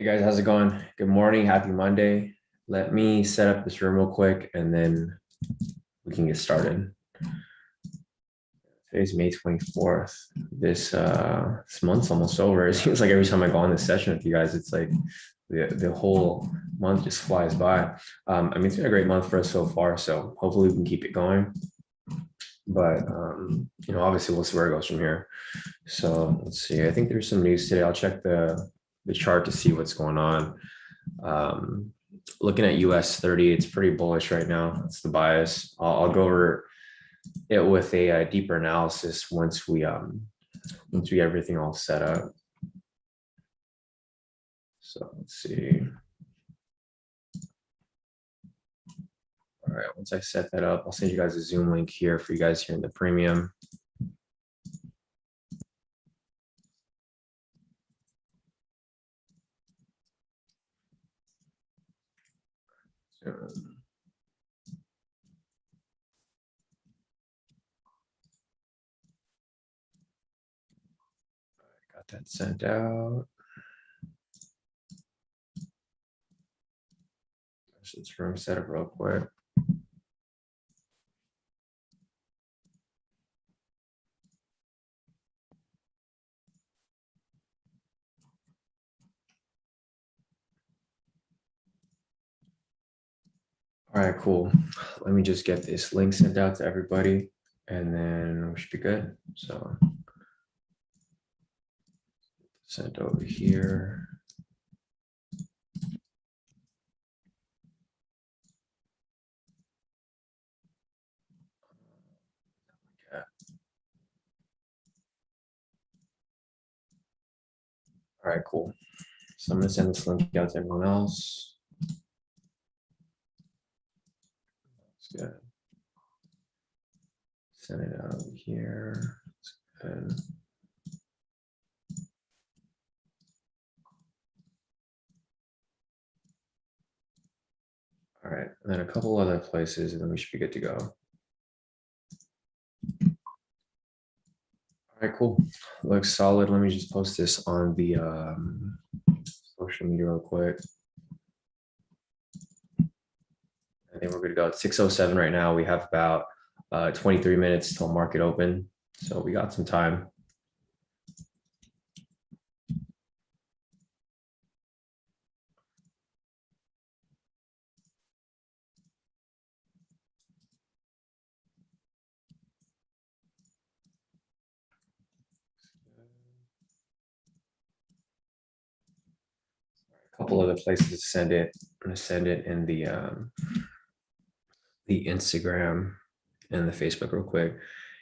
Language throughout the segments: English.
Hey guys, how's it going? Good morning, happy Monday. Let me set up this room real quick and then we can get started. Today's May 24th. This month's almost over. It seems like every time I go on this session with you guys, it's like the whole month just flies by. I mean, it's been a great month for us so far, so hopefully we can keep it going. But obviously we'll see where it goes from here. So let's see. I think there's some news today. I'll check the chart to see what's going on. Looking at US 30, it's pretty bullish right now. That's the bias. I'll go over it with a deeper analysis once we get everything all set up. So let's see. All right, once I set that up, I'll send you guys a Zoom link here for you guys here in the premium. Got that sent out. This room set up real quick. All right, cool. Let me just get this link sent out to everybody and then we should be good. So sent over here. All right, cool. So I'm gonna send this link out to everyone else. That's good. Send it out here. That's good. All right, and then a couple other places, and then we should be good to go. All right, cool. Looks solid. Let me just post this on the social media real quick. I think we're good to go. It's 6:07 right now. We have about 23 minutes till market open, so we got some time. A couple other places to send it. I'm gonna send it in the Instagram and the Facebook real quick.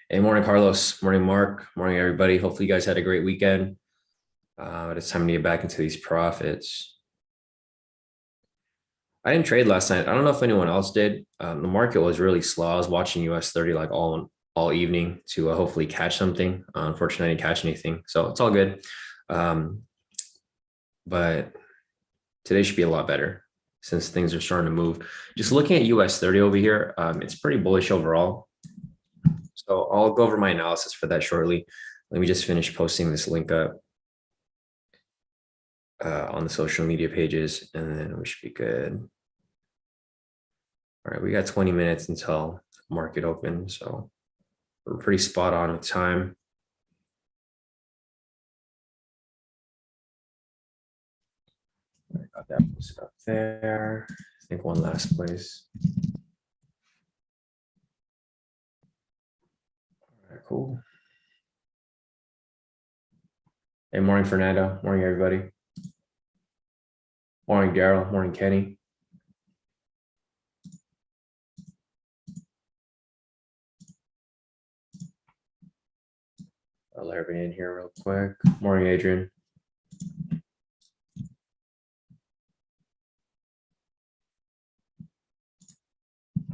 Hey, morning, Carlos. Morning, Mark. Morning, everybody. Hopefully you guys had a great weekend. It's time to get back into these profits. I didn't trade last night. I don't know if anyone else did. The market was really slow. I was watching US 30 like all evening to hopefully catch something. Unfortunately, I didn't catch anything, so it's all good. But today should be a lot better since things are starting to move. Just looking at US 30 over here, it's pretty bullish overall. So I'll go over my analysis for that shortly. Let me just finish posting this link up on the social media pages, and then we should be good. All right, we got 20 minutes until market open, so we're pretty spot on with time. I got that posted up there. I think one last place. All right, cool. Hey, morning, Fernando. Morning, everybody. Morning, Daryl. Morning, Kenny. I'll let everybody in here real quick. Morning, Adrian.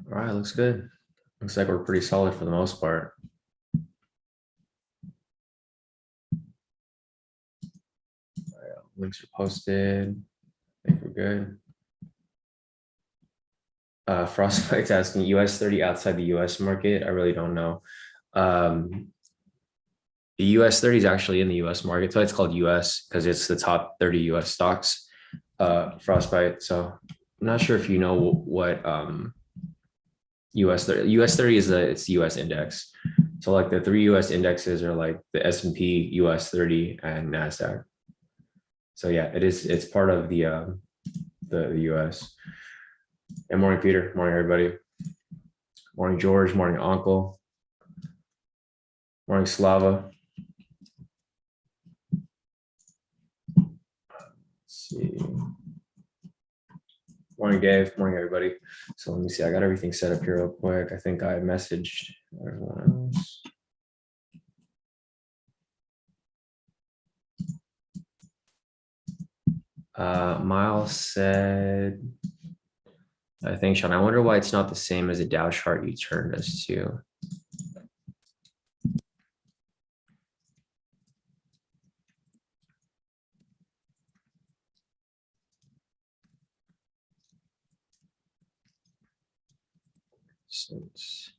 All right, looks good. Looks like we're pretty solid for the most part. All right, links are posted. I think we're good. Frostbite's asking US 30 outside the US market. I really don't know. The US 30 is actually in the US market. So it's called US because it's the top 30 US stocks. Frostbite. So I'm not sure if you know what US 30 is it's the US index. So like the three US indexes are like the S&P, US 30, and NASDAQ. So yeah, it's part of the US. And morning, Peter. Morning, everybody. Morning, George. Morning, Uncle. Morning, Slava. Let's see. Morning, Dave. Morning, everybody. So let me see. I got everything set up here real quick. I think I messaged everyone else. Miles said, I think, Shawn, I wonder why it's not the same as a Dow chart you turned us to. Since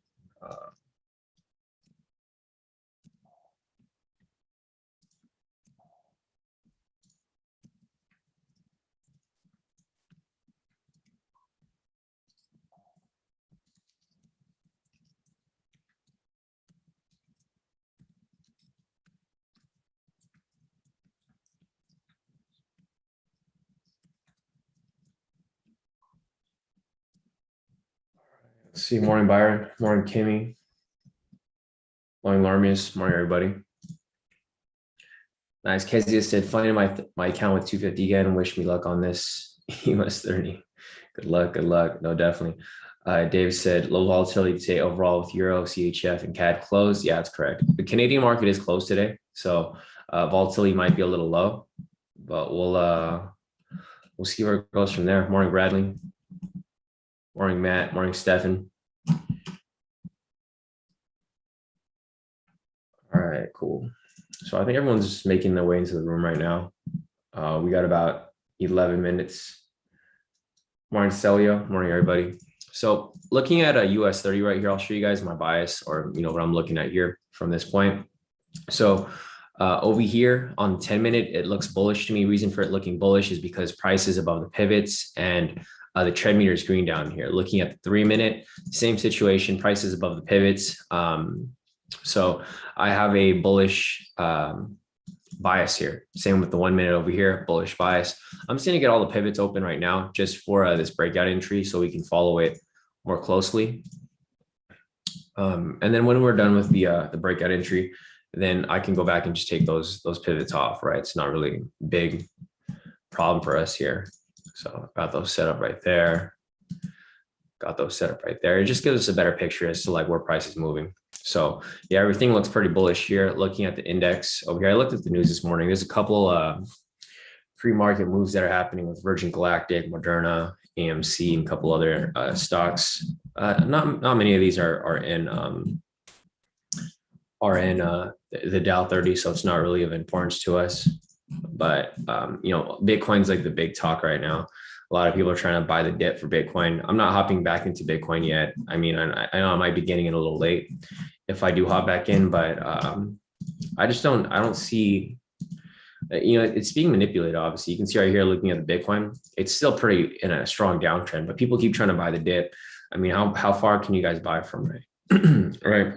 let's see, morning, Byron. Morning, Kimmy. Morning, Larmius. Morning, everybody. Nice. Kezia said, finding my account with 250 again. Wish me luck on this. US 30. Good luck. Good luck. No, definitely. Dave said, low volatility today overall with Euro, CHF, and CAD closed. Yeah, that's correct. The Canadian market is closed today. So volatility might be a little low, but we'll see where it goes from there. Morning, Bradley. Morning, Matt. Morning, Stefan. All right, cool. So I think everyone's just making their way into the room right now. We got about 11 minutes. Morning, Celio. Morning, everybody. So looking at a US 30 right here, I'll show you guys my bias, or what I'm looking at here from this point. So over here on 10-minute, it looks bullish to me. Reason for it looking bullish is because price is above the pivots and the trend meter is green down here. Looking at the 3-minute, same situation, price is above the pivots. So I have a bullish bias here. Same with the 1-minute over here, bullish bias. I'm just going to get all the pivots open right now just for this breakout entry so we can follow it more closely. And then when we're done with the breakout entry, then I can go back and just take those pivots off, right? It's not really a big problem for us here. So got those set up right there. Got those set up right there. It just gives us a better picture as to like where price is moving. So yeah, everything looks pretty bullish here. Looking at the index over here, I looked at the news this morning. There's a couple pre-market moves that are happening with Virgin Galactic, Moderna, AMC, and a couple other stocks. Not many of these are in the Dow 30, so it's not really of importance to us. But Bitcoin's like the big talk right now. A lot of people are trying to buy the dip for Bitcoin. I'm not hopping back into Bitcoin yet. I mean, I know I might be getting it a little late if I do hop back in, but I don't see, it's being manipulated. Obviously, you can see right here looking at the Bitcoin, it's still pretty in a strong downtrend, but people keep trying to buy the dip. I mean, how far can you guys buy from, right? Right.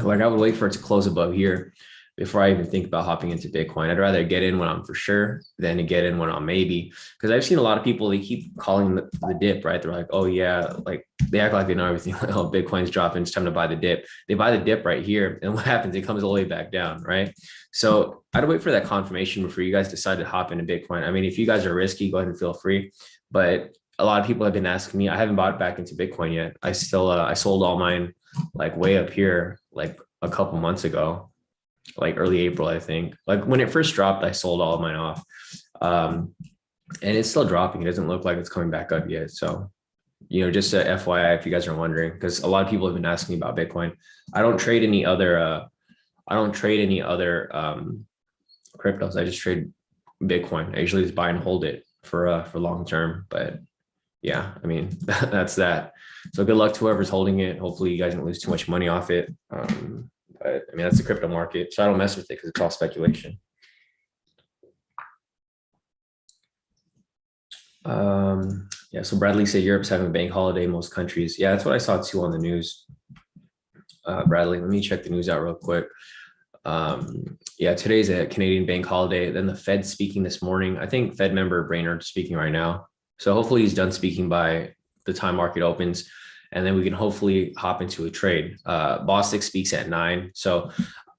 Like I would wait for it to close above here before I even think about hopping into Bitcoin. I'd rather get in when I'm for sure than to get in when I'm maybe. Because I've seen a lot of people, they keep calling the dip, right? They're like, oh yeah, like they act like they know everything. Like, oh, Bitcoin's dropping, it's time to buy the dip. They buy the dip right here. And what happens? It comes all the way back down, right? So I'd wait for that confirmation before you guys decide to hop into Bitcoin. I mean, if you guys are risky, go ahead and feel free. But a lot of people have been asking me, I haven't bought back into Bitcoin yet. I still, I sold all mine like way up here, like a couple months ago, like early April, I think. Like when it first dropped, I sold all of mine off. And it's still dropping. It doesn't look like it's coming back up yet. So, just a FYI, if you guys are wondering, because a lot of people have been asking me about Bitcoin. I don't trade any other cryptos. I just trade Bitcoin. I usually just buy and hold it for long term. But yeah, I mean, that's that. So good luck to whoever's holding it. Hopefully you guys don't lose too much money off it. But I mean, that's the crypto market. So I don't mess with it because it's all speculation. Yeah, so Bradley said Europe's having a bank holiday in most countries. Yeah, that's what I saw too on the news. Bradley, let me check the news out real quick. Yeah, today's a Canadian bank holiday. Then the Fed speaking this morning. I think Fed member Brainerd speaking right now. So hopefully he's done speaking by the time market opens, and then we can hopefully hop into a trade. Bostic speaks at 9. So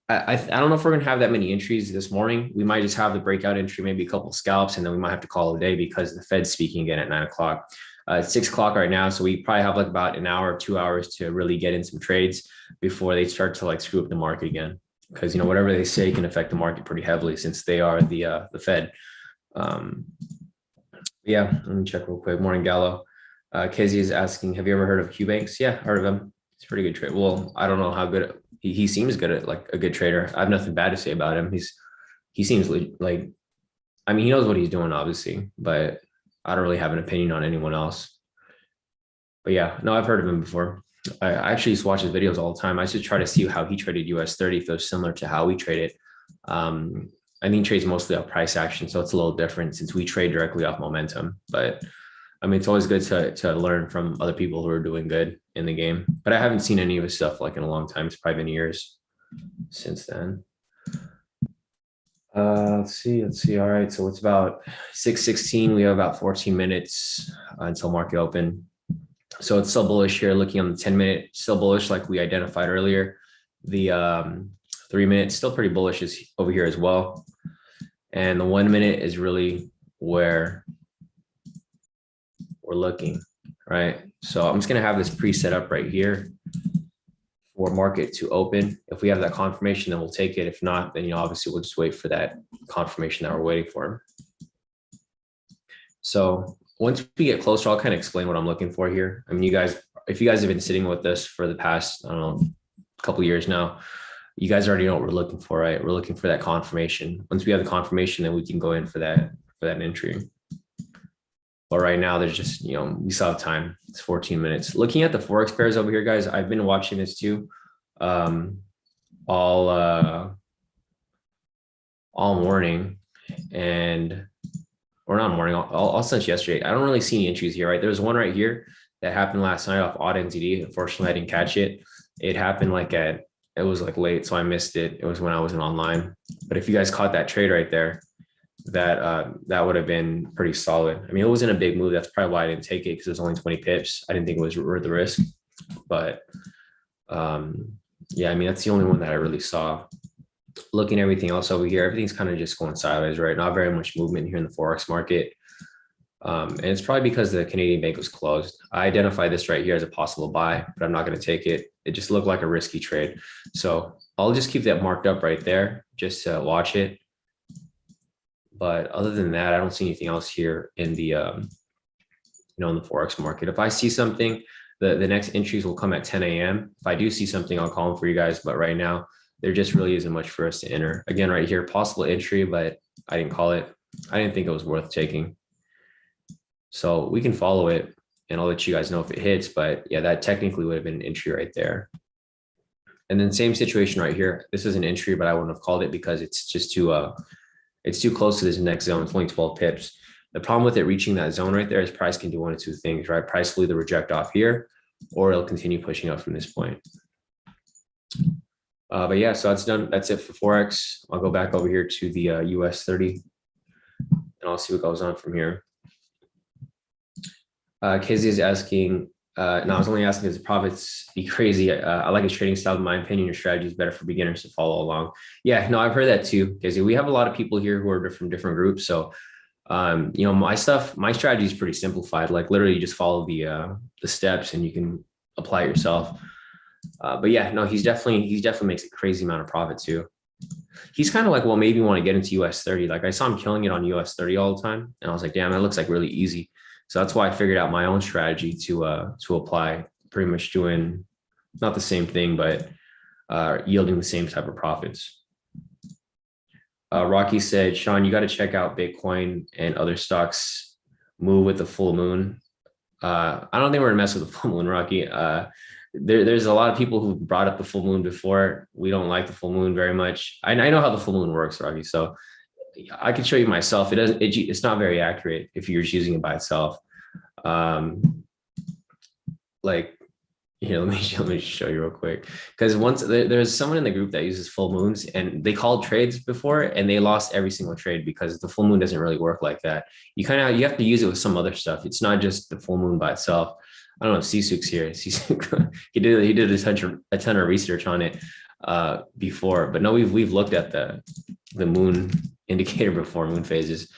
I don't know if we're gonna have that many entries this morning. We might just have the breakout entry, maybe a couple of scalps, and then we might have to call it a day because the Fed's speaking again at 9 o'clock. It's 6 o'clock right now, so we probably have like about an hour, 2 hours to really get in some trades before they start to like screw up the market again. Because whatever they say can affect the market pretty heavily since they are the Fed. Um, yeah, let me check real quick. Morning Gallo. Kezi is asking, have you ever heard of QBanks? Yeah, heard of him. It's a pretty good trade. Well, I don't know how good he seems good at, like a good trader. I have nothing bad to say about him. He seems like, I mean, he knows what he's doing, obviously, but I don't really have an opinion on anyone else. But yeah, no, I've heard of him before. I actually used to watch his videos all the time. I used to try to see how he traded US 30, if it was similar to how we trade it. I think he trades mostly off price action, so it's a little different since we trade directly off momentum. But I mean, it's always good to learn from other people who are doing good in the game. But I haven't seen any of his stuff like in a long time. It's probably been years since then. Let's see. All right, so it's about 6:16. We have about 14 minutes until market open. So it's still bullish here. Looking on the 10-minute, still bullish like we identified earlier. The 3-minute still pretty bullish is over here as well. And the 1-minute is really where we're looking, right? So I'm just gonna have this preset up right here for market to open. If we have that confirmation, then we'll take it. If not, then obviously we'll just wait for that confirmation that we're waiting for. So once we get closer, I'll kind of explain what I'm looking for here. I mean, if you guys have been sitting with us for the past, I don't know, couple of years now, you guys already know what we're looking for, right? We're looking for that confirmation. Once we have the confirmation, then we can go in for that entry. But right now, there's just, we still have time. It's 14 minutes. Looking at the Forex pairs over here, guys, I've been watching this too. All morning, or not morning, all since yesterday. I don't really see any entries here, right? There's one right here that happened last night off odd NZD. Unfortunately, I didn't catch it. It happened it was like late, so I missed it. It was when I wasn't online. But if you guys caught that trade right there, that would have been pretty solid. I mean, it wasn't a big move. That's probably why I didn't take it, because it was only 20 pips. I didn't think it was worth the risk. But yeah, I mean, that's the only one that I really saw. Looking at everything else over here, everything's kind of just going sideways, right? Not very much movement here in the Forex market. And it's probably because the Canadian bank was closed. I identify this right here as a possible buy, but I'm not going to take it. It just looked like a risky trade. So I'll just keep that marked up right there, just to watch it. But other than that, I don't see anything else here in the, in the Forex market. If I see something, the next entries will come at 10 a.m. If I do see something, I'll call them for you guys. But right now, there just really isn't much for us to enter. Again, right here, possible entry, but I didn't call it. I didn't think it was worth taking. So we can follow it, and I'll let you guys know if it hits. But yeah, that technically would have been an entry right there. And then same situation right here. This is an entry, but I wouldn't have called it because it's just it's too close to this next zone. It's only 12 pips. The problem with it reaching that zone right there is price can do one of two things, right? Price will either reject off here, or it'll continue pushing up from this point. But yeah, so that's done. That's it for Forex. I'll go back over here to the US 30, and I'll see what goes on from here. Kizzy is asking, and I was only asking because the profits be crazy. I like his trading style. In my opinion, your strategy is better for beginners to follow along. Yeah, no, I've heard that too, Kizzy. We have a lot of people here who are from different groups. So, my strategy is pretty simplified. Like literally, you just follow the steps, and you can apply it yourself. But yeah, no, he definitely makes a crazy amount of profit too. He's kind of like, well, maybe you want to get into US 30. Like I saw him killing it on US 30 all the time, and I was like, damn, that looks like really easy. So that's why I figured out my own strategy to apply, pretty much doing not the same thing, but yielding the same type of profits. Rocky said, Shawn, you got to check out Bitcoin and other stocks move with the full moon. I don't think we're gonna mess with the full moon, Rocky. There's a lot of people who brought up the full moon before. We don't like the full moon very much. I know how the full moon works, Rocky. So I can show you myself. It's not very accurate if you're just using it by itself. Um, like here, let me show you real quick. Because there's someone in the group that uses full moons, and they called trades before, and they lost every single trade because the full moon doesn't really work like that. You have to use it with some other stuff. It's not just the full moon by itself. I don't know if Sisuk's here. Sisuk, he did a ton of research on it before, but no, we've looked at the moon indicator before, moon phases.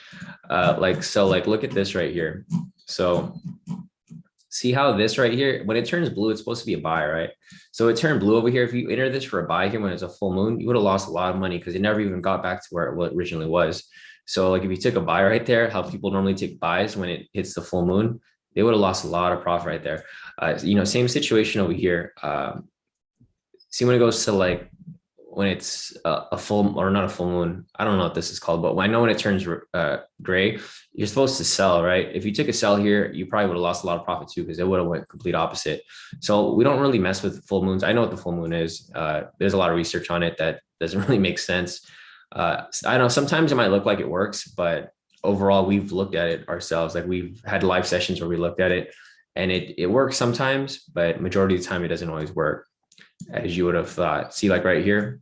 Like look at this right here. So see how this right here, when it turns blue, it's supposed to be a buy, right? So it turned blue over here. If you enter this for a buy here when it's a full moon, you would have lost a lot of money because it never even got back to where it originally was. So like if you took a buy right there, how people normally take buys when it hits the full moon, they would have lost a lot of profit right there. Same situation over here. See when it goes to like when it's a full or not a full moon, I don't know what this is called, but I know when it turns gray, you're supposed to sell, right? If you took a sell here, you probably would have lost a lot of profit too because it would have went complete opposite. So we don't really mess with full moons. I know what the full moon is. There's a lot of research on it that doesn't really make sense. I know sometimes it might look like it works, but overall we've looked at it ourselves. Like we've had live sessions where we looked at it and it works sometimes, but majority of the time it doesn't always work as you would have thought. See, like right here,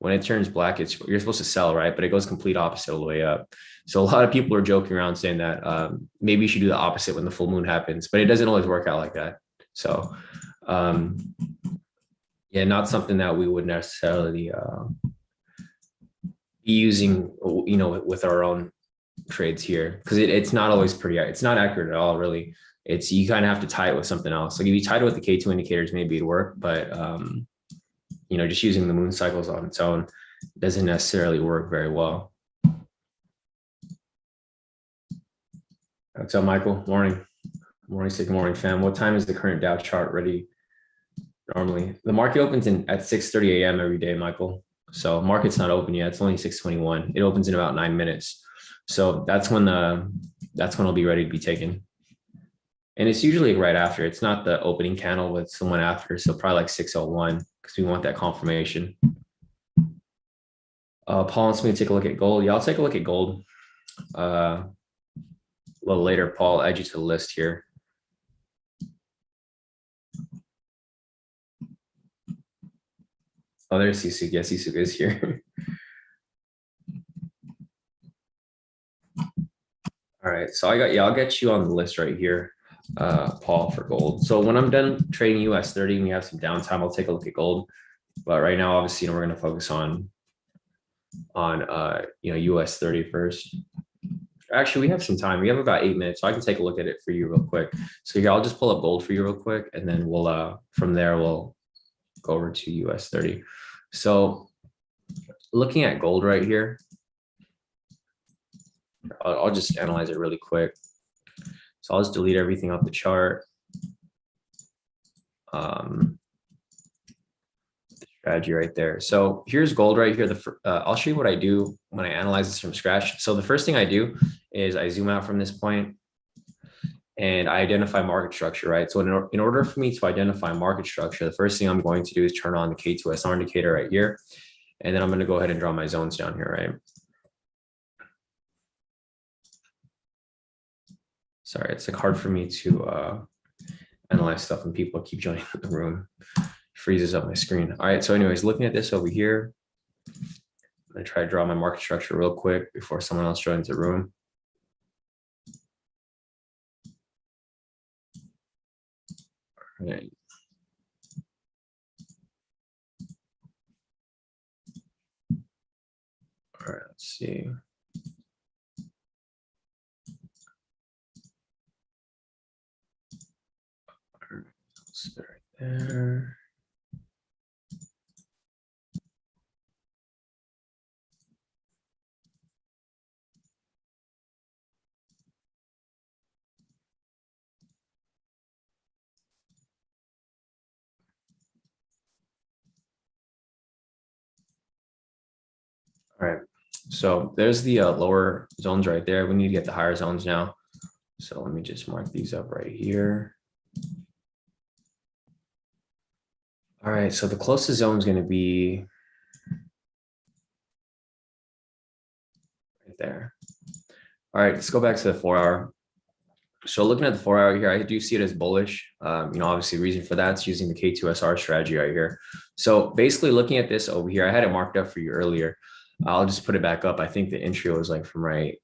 when it turns black, you're supposed to sell, right? But it goes complete opposite all the way up. So a lot of people are joking around saying that maybe you should do the opposite when the full moon happens, but it doesn't always work out like that. So yeah, not something that we would necessarily be using, with our own trades here, because it's not always it's not accurate at all, really. You kind of have to tie it with something else. Like if you tied it with the K2 indicators, maybe it'd work, but just using the moon cycles on its own doesn't necessarily work very well. What's up, Michael? Morning. Good morning, fam. What time is the current Dow chart ready? Normally, the market opens at 6:30 a.m. every day, Michael. So market's not open yet. It's only 6:21. It opens in about 9 minutes. So that's when it'll be ready to be taken. And it's usually right after. It's not the opening candle, but someone after. So probably like 6:01 because we want that confirmation. Paul wants me to take a look at gold. Yeah, I'll take a look at gold a little later. Paul, I'll add you to the list here. Oh, there's Sisuk. Yes, Sisuk is here. All right, so I'll get you on the list right here, Paul, for gold. So when I'm done trading US 30 and we have some downtime, I'll take a look at gold. But right now, obviously, we're going to focus on US 30 first. Actually, we have some time. We have about 8 minutes, so I can take a look at it for you real quick. So here, I'll just pull up gold for you real quick, and then we'll from there we'll go over to US 30. So looking at gold right here, I'll just analyze it really quick. So I'll just delete everything off the chart. Strategy right there. So here's gold right here. I'll show you what I do when I analyze this from scratch. So the first thing I do is I zoom out from this point and I identify market structure, right? So in order for me to identify market structure, the first thing I'm going to do is turn on the K2SR indicator right here. And then I'm going to go ahead and draw my zones down here, right? Sorry, it's like hard for me to analyze stuff when people keep joining the room. Freezes up my screen. All right, so anyways, looking at this over here, I'm gonna try to draw my market structure real quick before someone else joins the room. All right. All right, let's see. All right, start there. All right, so there's the lower zones right there. We need to get the higher zones now. So let me just mark these up right here. All right, so the closest zone is going to be right there. All right, let's go back to the 4-hour. So looking at the 4-hour here, I do see it as bullish. Obviously reason for that's using the K2SR strategy right here. So basically looking at this over here, I had it marked up for you earlier. I'll just put it back up. I think the entry was like from right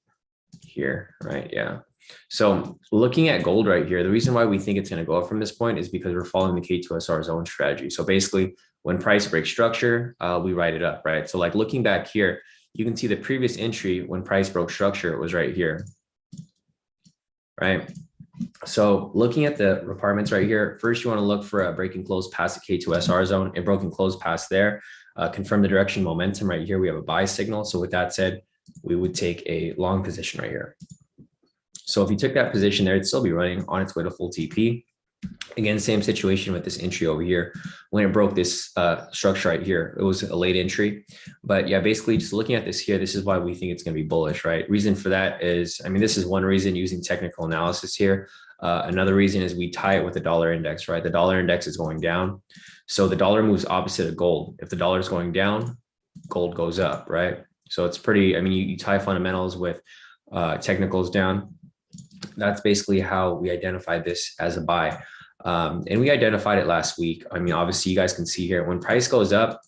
here, right? Yeah. So looking at gold right here, the reason why we think it's going to go up from this point is because we're following the K2SR zone strategy. So basically when price breaks structure, we write it up, right? So like looking back here, you can see the previous entry when price broke structure, it was right here, right? So looking at the requirements right here, first you want to look for a break and close past the K2SR zone. It broke and closed past there. Confirm the direction momentum right here. We have a buy signal. So with that said, we would take a long position right here. So if you took that position there, it'd still be running on its way to full TP. Again, same situation with this entry over here. When it broke this structure right here, it was a late entry. But yeah, basically just looking at this here, this is why we think it's going to be bullish, right? Reason for that is, this is one reason using technical analysis here. Another reason is we tie it with the dollar index, right? The dollar index is going down. So the dollar moves opposite of gold. If the dollar is going down, gold goes up, right? So it's pretty, you tie fundamentals with technicals down. That's basically how we identified this as a buy. And we identified it last week. Obviously you guys can see here, when price goes up,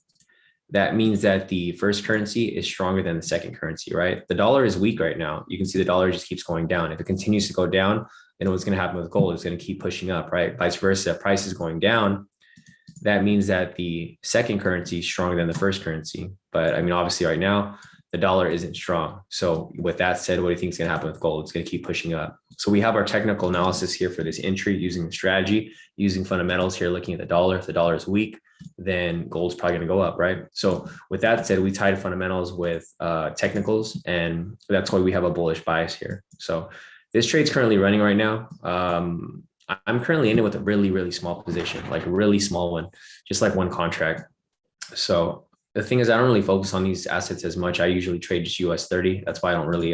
that means that the first currency is stronger than the second currency, right? The dollar is weak right now. You can see the dollar just keeps going down. If it continues to go down, then what's going to happen with gold? It's going to keep pushing up, right? Vice versa, price is going down. That means that the second currency is stronger than the first currency. But obviously right now, the dollar isn't strong. So with that said, what do you think is going to happen with gold? It's going to keep pushing up. So we have our technical analysis here for this entry using the strategy, using fundamentals here, looking at the dollar. If the dollar is weak, then gold's probably going to go up, right? So with that said, we tied fundamentals with technicals, and that's why we have a bullish bias here. So this trade's currently running right now. I'm currently in it with a really, really small position, like a really small one, just like one contract. So the thing is, I don't really focus on these assets as much. I usually trade just US 30. That's why I don't really,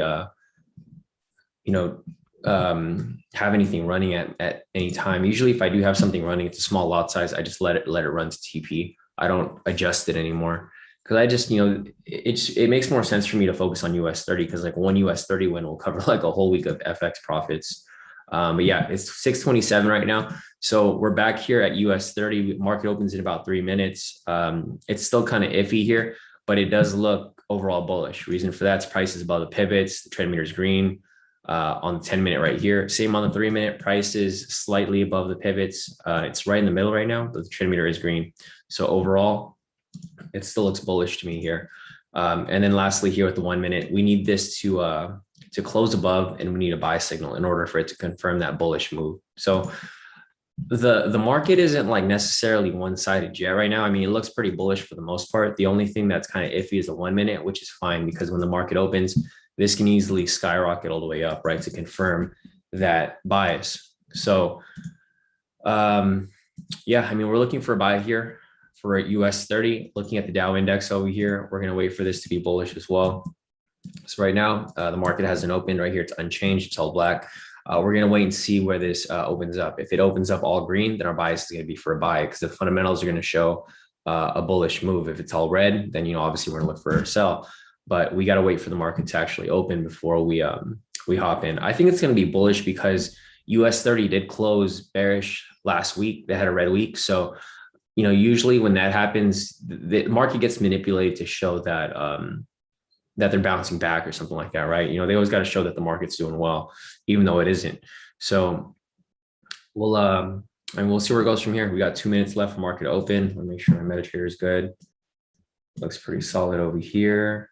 have anything running at any time. Usually if I do have something running, it's a small lot size. I just let it run to TP. I don't adjust it anymore because I just, it makes more sense for me to focus on US 30 because like one US 30 win will cover like a whole week of FX profits. But yeah, it's 627 right now. So we're back here at US 30. Market opens in about 3 minutes. It's still kind of iffy here, but it does look overall bullish. Reason for that is price is above the pivots. The trend meter is green on the 10-minute right here. Same on the 3-minute. Price is slightly above the pivots. It's right in the middle right now, but the trend meter is green. So overall, it still looks bullish to me here. And then lastly here with the 1 minute, we need this to close above, and we need a buy signal in order for it to confirm that bullish move. So the market isn't like necessarily one-sided yet right now. It looks pretty bullish for the most part. The only thing that's kind of iffy is the 1 minute, which is fine because when the market opens, this can easily skyrocket all the way up, right, to confirm that bias. So yeah, we're looking for a buy here for US 30. Looking at the Dow index over here, we're going to wait for this to be bullish as well. So right now, the market hasn't opened right here. It's unchanged. It's all black. We're going to wait and see where this opens up. If it opens up all green, then our bias is going to be for a buy because the fundamentals are going to show a bullish move. If it's all red, then, obviously we're going to look for a sell, but we got to wait for the market to actually open before we hop in. I think it's going to be bullish because US 30 did close bearish last week. They had a red week. So, usually when that happens, the market gets manipulated to show that, that they're bouncing back or something like that, right? They always got to show that the market's doing well, even though it isn't. So we'll see where it goes from here. We got 2 minutes left for market to open. Let me make sure my MetaTrader is good. Looks pretty solid over here.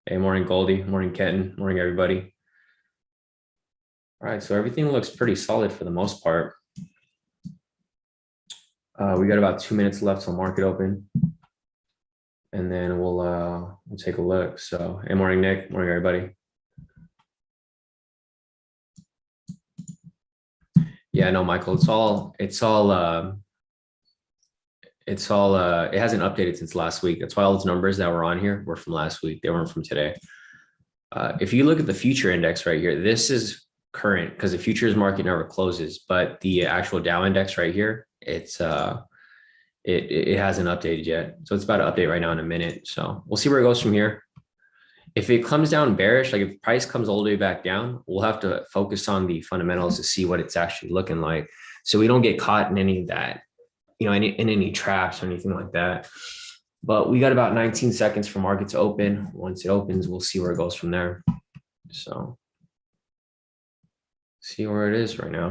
Hey, morning Goldie, morning Kenton, morning everybody. All right, so everything looks pretty solid for the most part. We got about 2 minutes left till market open. And then we'll take a look. So, hey, morning, Nick. Morning, everybody. Yeah, no, Michael, it hasn't updated since last week. That's why all those numbers that were on here were from last week. They weren't from today. If you look at the future index right here, this is current because the futures market never closes, but the actual Dow index right here, it hasn't updated yet. So it's about to update right now in a minute. So we'll see where it goes from here. If it comes down bearish, like if price comes all the way back down, we'll have to focus on the fundamentals to see what it's actually looking like. So we don't get caught in any of that, in any traps or anything like that. But we got about 19 seconds for market to open. Once it opens, we'll see where it goes from there. So see where it is right now.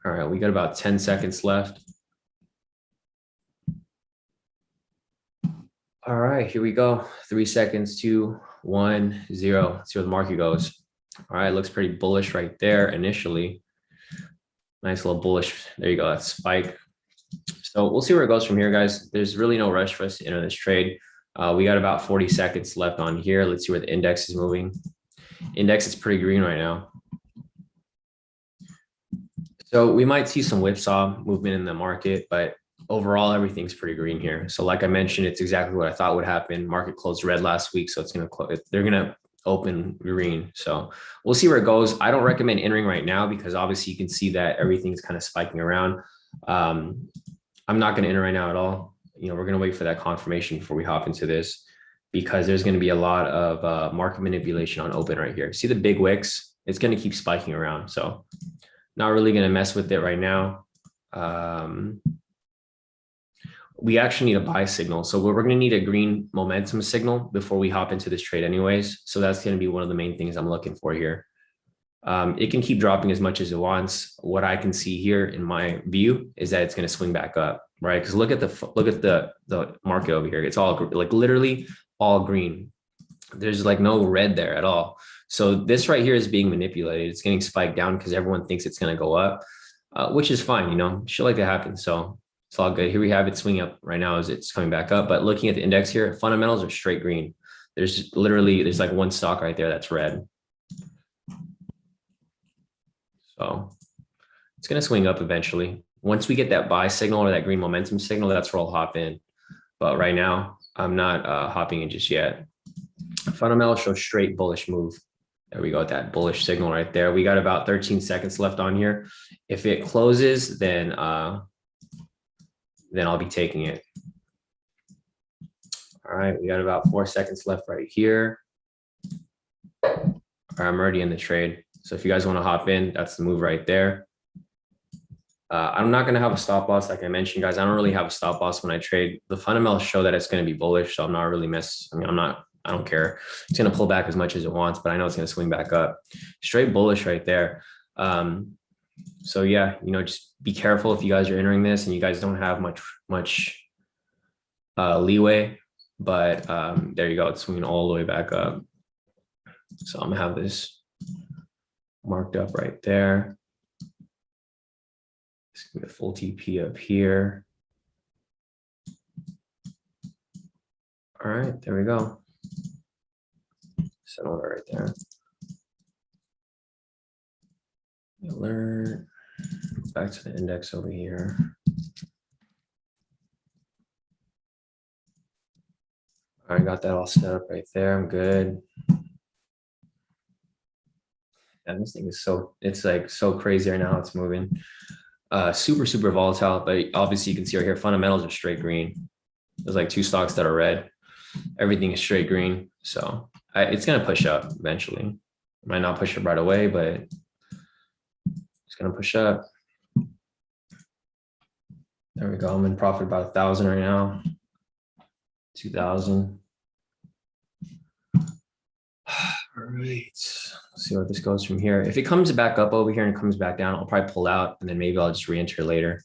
All right, we got about 10 seconds left. All right, here we go. 3 seconds, 2, 1, 0. Let's see where the market goes. All right, looks pretty bullish right there initially. Nice little bullish. There you go. That spike. So we'll see where it goes from here, guys. There's really no rush for us to enter this trade. We got about 40 seconds left on here. Let's see where the index is moving. Index is pretty green right now. So we might see some whipsaw movement in the market, but overall, everything's pretty green here. So like I mentioned, it's exactly what I thought would happen. Market closed red last week, so they're gonna open green. So we'll see where it goes. I don't recommend entering right now because obviously you can see that everything's kind of spiking around. I'm not gonna enter right now at all. We're gonna wait for that confirmation before we hop into this because there's gonna be a lot of market manipulation on open right here. See the big wicks? It's gonna keep spiking around. So not really gonna mess with it right now. We actually need a buy signal. So we're going to need a green momentum signal before we hop into this trade anyways. So that's going to be one of the main things I'm looking for here. It can keep dropping as much as it wants. What I can see here in my view is that it's going to swing back up, right? Because look at the market over here. It's all like literally all green. There's like no red there at all. So this right here is being manipulated. It's getting spiked down because everyone thinks it's going to go up, which is fine. Shit like that happens. So it's all good. Here we have it swinging up right now as it's coming back up. But looking at the index here, fundamentals are straight green. There's like one stock right there that's red. So it's going to swing up eventually. Once we get that buy signal or that green momentum signal, that's where I'll hop in. But right now, I'm not hopping in just yet. Fundamentals show straight bullish move. There we go with that bullish signal right there. We got about 13 seconds left on here. If it closes, then I'll be taking it. All right, we got about 4 seconds left right here. All right, I'm already in the trade. So if you guys want to hop in, that's the move right there. I'm not going to have a stop loss. Like I mentioned, guys, I don't really have a stop loss when I trade. The fundamentals show that it's going to be bullish. So I'm not really I don't care. It's going to pull back as much as it wants, but I know it's going to swing back up. Straight bullish right there. So yeah, just be careful if you guys are entering this and you guys don't have much leeway, but there you go. It's swinging all the way back up. So I'm gonna have this marked up right there. Just give it a full TP up here. All right, there we go. Settle it right there. Alert. Back to the index over here. All right, got that all set up right there. I'm good. And this thing is it's like so crazy right now. It's moving. Super volatile, but obviously you can see right here, fundamentals are straight green. There's like 2 stocks that are red. Everything is straight green. So it's going to push up eventually. Might not push up right away, but it's going to push up. There we go. I'm in profit about 1,000 right now. 2,000. All right. Let's see where this goes from here. If it comes back up over here and it comes back down, I'll probably pull out and then maybe I'll just re-enter later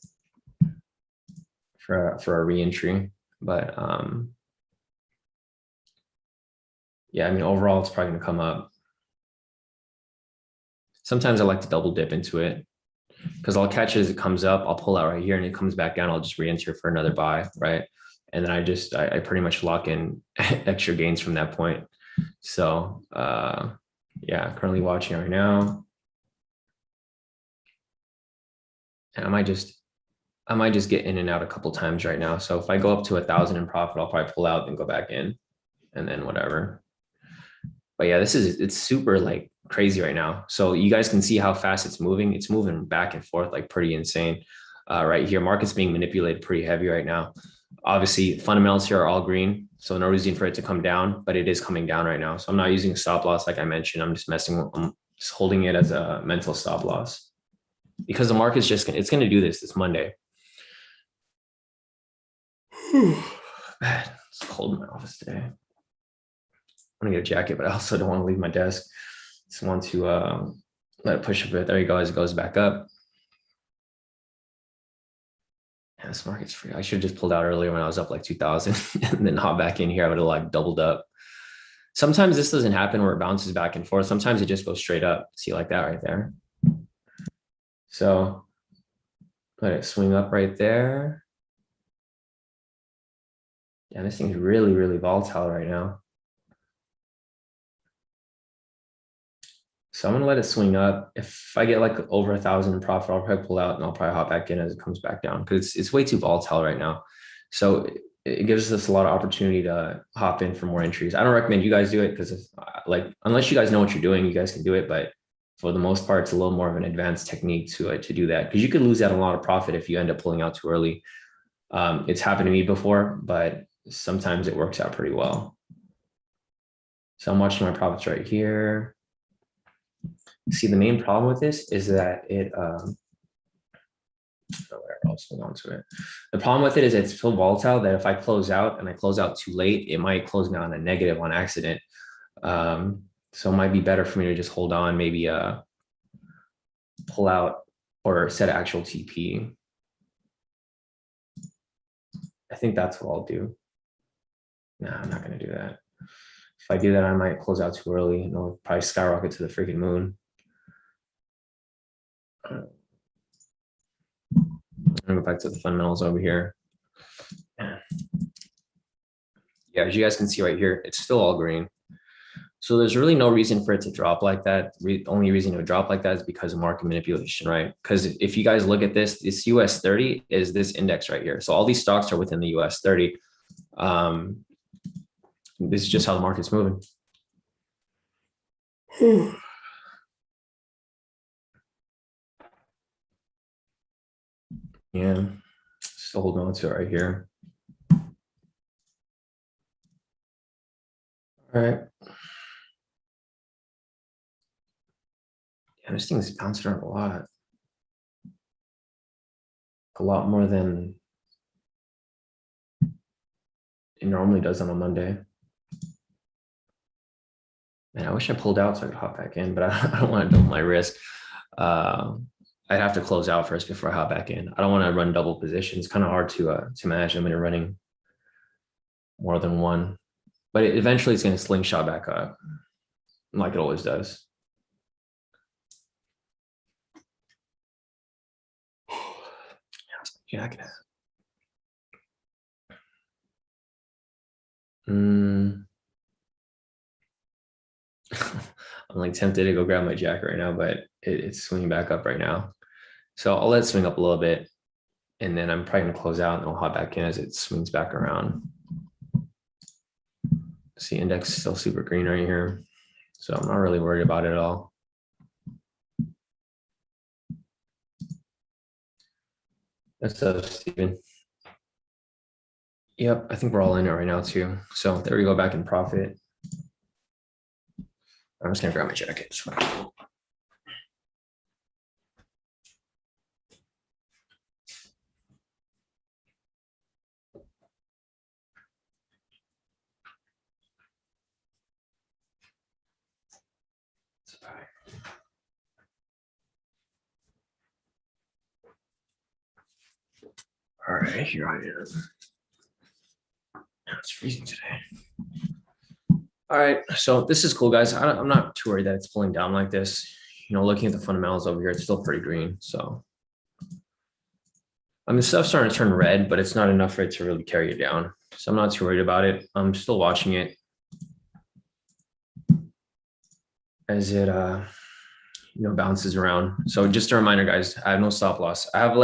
for a re-entry. But yeah, overall it's probably gonna come up. Sometimes I like to double dip into it because I'll catch it as it comes up. I'll pull out right here and it comes back down. I'll just re-enter for another buy, right? And then I pretty much lock in extra gains from that point. So yeah, currently watching right now. And I might just get in and out a couple times right now. So if I go up to 1,000 in profit, I'll probably pull out and go back in and then whatever. But yeah, it's super like crazy right now. So you guys can see how fast it's moving. It's moving back and forth like pretty insane right here. Market's being manipulated pretty heavy right now. Obviously, fundamentals here are all green, so no reason for it to come down, but it is coming down right now. So I'm not using a stop loss like I mentioned. I'm just holding it as a mental stop loss because the market's it's gonna do this. It's Monday. Bad. It's cold in my office today. I'm gonna get a jacket, but I also don't want to leave my desk. Just want to let it push a bit. There you go, as it goes back up. Yeah, this market's free. I should have just pulled out earlier when I was up like 2000 and then hop back in here. I would have like doubled up. Sometimes this doesn't happen where it bounces back and forth. Sometimes it just goes straight up. See, like that right there. So let it swing up right there. Yeah, this thing's really, really volatile right now. So I'm gonna let it swing up. If I get like over 1,000 in profit, I'll probably pull out and I'll probably hop back in as it comes back down because it's way too volatile right now. So it gives us a lot of opportunity to hop in for more entries. I don't recommend you guys do it because like unless you guys know what you're doing, you guys can do it. But for the most part, it's a little more of an advanced technique to do that because you could lose out a lot of profit if you end up pulling out too early. It's happened to me before, but sometimes it works out pretty well. So I'm watching my profits right here. See, the main problem with this is that it, I'll hold on to it. The problem with it is it's so volatile that if I close out and I close out too late, it might close me on a negative on accident. So it might be better for me to just hold on, maybe pull out or set an actual TP. I think that's what I'll do. No, I'm not going to do that. If I do that, I might close out too early and I'll probably skyrocket to the freaking moon. I'm gonna go back to the fundamentals over here. Yeah, as you guys can see right here, it's still all green. So there's really no reason for it to drop like that. The only reason it would drop like that is because of market manipulation, right? Because if you guys look at this US 30 is this index right here. So all these stocks are within the US 30. This is just how the market's moving. Yeah, still holding on to it right here. All right. Yeah, this thing's bounced around a lot more than it normally does on a Monday. Man, I wish I pulled out so I could hop back in, but I don't want to double my risk. I'd have to close out first before I hop back in. I don't want to run double positions. It's kind of hard to imagine when you're running more than one, but eventually it's going to slingshot back up like it always does. Jacket. I'm like tempted to go grab my jacket right now, but it's swinging back up right now. So I'll let it swing up a little bit and then I'm probably gonna close out and I'll hop back in as it swings back around. See, index is still super green right here. So I'm not really worried about it at all. That's Steven. Yep, I think we're all in it right now too. So there we go, back in profit. I'm just gonna grab my jacket. All right, here I am. It's freezing today. All right, so this is cool, guys. I'm not too worried that it's pulling down like this. You know, looking at the fundamentals over here, it's still pretty green. So, I mean, stuff's starting to turn red, but it's not enough for it to really carry it down. So I'm not too worried about it. I'm still watching it as it, bounces around. So just a reminder, guys, I have no stop loss. I have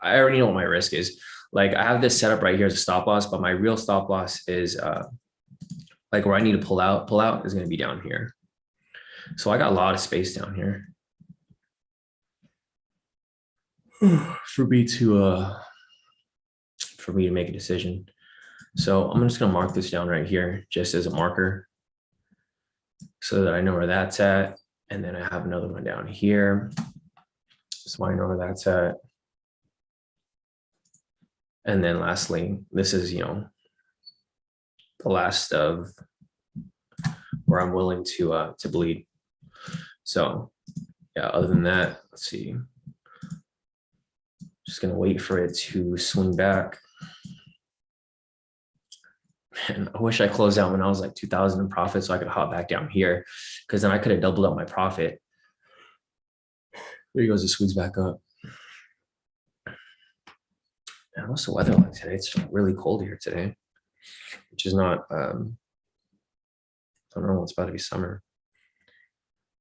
I already know what my risk is. Like I have this setup right here as a stop loss, but my real stop loss is like where I need to pull out is going to be down here. So I got a lot of space down here for me to make a decision. So I'm just going to mark this down right here just as a marker so that I know where that's at. And then I have another one down here, so I know where that's at. And then lastly, this is, the last of where I'm willing to bleed. So yeah, other than that, let's see. Just gonna wait for it to swing back. And I wish I closed out when I was like 2,000 in profit so I could hop back down here, because then I could have doubled up my profit. There he goes, it swings back up. And what's the weather like today? It's really cold here today, which is not, I don't know, it's about to be summer.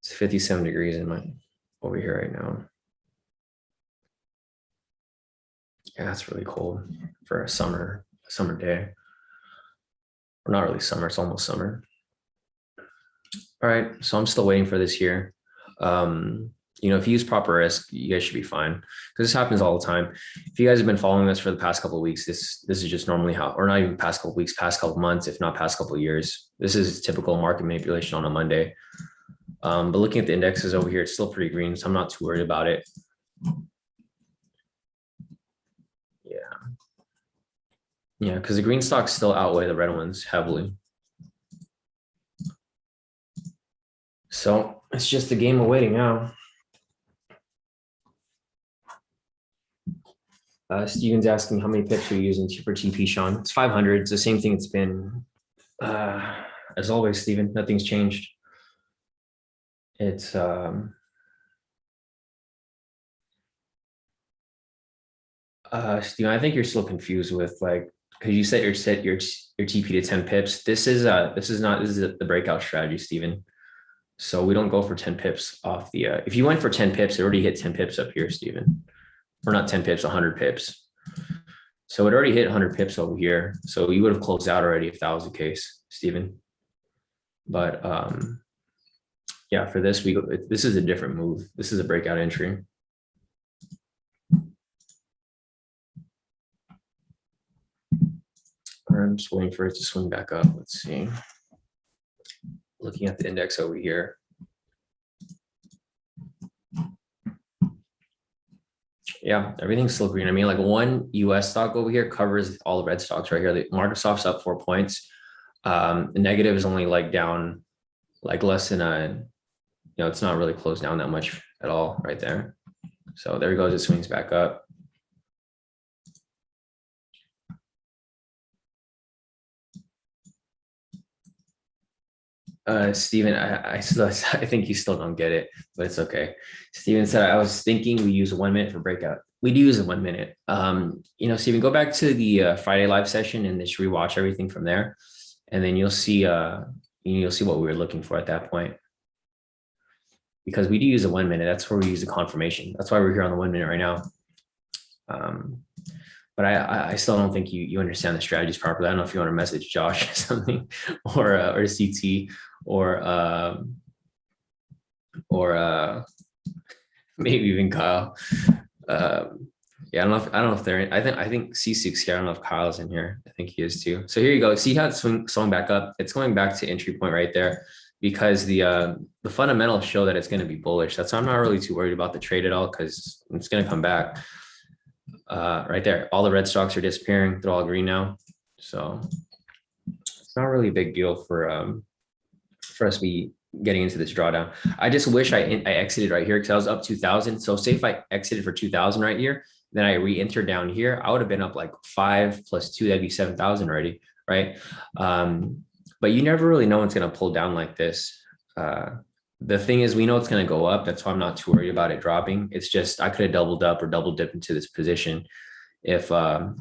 It's 57 degrees over here right now. Yeah, it's really cold for a summer day. Or not really summer, it's almost summer. All right, so I'm still waiting for this here. If you use proper risk, you guys should be fine, because this happens all the time. If you guys have been following us for the past couple of weeks, this is just normally how, or not even past couple of weeks, past couple of months, if not past couple of years. This is typical market manipulation on a Monday. But looking at the indexes over here, it's still pretty green, so I'm not too worried about it. Yeah, because the green stocks still outweigh the red ones heavily. So it's just a game of waiting now. Steven's asking how many pips are you using for TP, Shawn? It's 500. It's the same thing it's been. As always, Steven, nothing's changed. It's Steven, I think you're still confused with, like, because you set your TP to 10 pips. This is the breakout strategy, Steven. So we don't go for 10 pips off the, if you went for 10 pips, it already hit 10 pips up here, Steven. Or not 10 pips, 100 pips. So it already hit 100 pips over here. So you would have closed out already if that was the case, Steven. But yeah, for this, this is a different move. This is a breakout entry. I'm just waiting for it to swing back up. Let's see. Looking at the index over here. Yeah, everything's still green. I mean, like one US stock over here covers all the red stocks right here. The Microsoft's up 4 points. The negative is only like down, like less than it's not really closed down that much at all right there. So there it goes. It swings back up. Steven, I think you still don't get it, but it's okay. Steven said, I was thinking we use 1 minute for breakout. We do use a 1 minute. Steven, go back to the Friday live session and just rewatch everything from there. And then you'll see what we were looking for at that point. Because we do use a 1 minute. That's where we use the confirmation. That's why we're here on the 1 minute right now. But I still don't think you understand the strategies properly. I don't know if you want to message Josh or something, or CT, or maybe even Kyle. Yeah, I don't know if they're in. I think C6 here. I don't know if Kyle's in here. I think he is too. So here you go. See how it's swung back up? It's going back to entry point right there, because the fundamentals show that it's going to be bullish. That's why I'm not really too worried about the trade at all, because it's going to come back. Right there, all the red stocks are disappearing. They're all green now. So it's not really a big deal for us to be getting into this drawdown. I just wish I exited right here, because I was up 2,000. So say if I exited for 2,000 right here, then I re-entered down here, I would have been up like 5 + 2, that'd be 7,000 already, right? But you never really know when it's going to pull down like this. The thing is, we know it's going to go up. That's why I'm not too worried about it dropping. It's just, I could have doubled up or double dipped into this position if I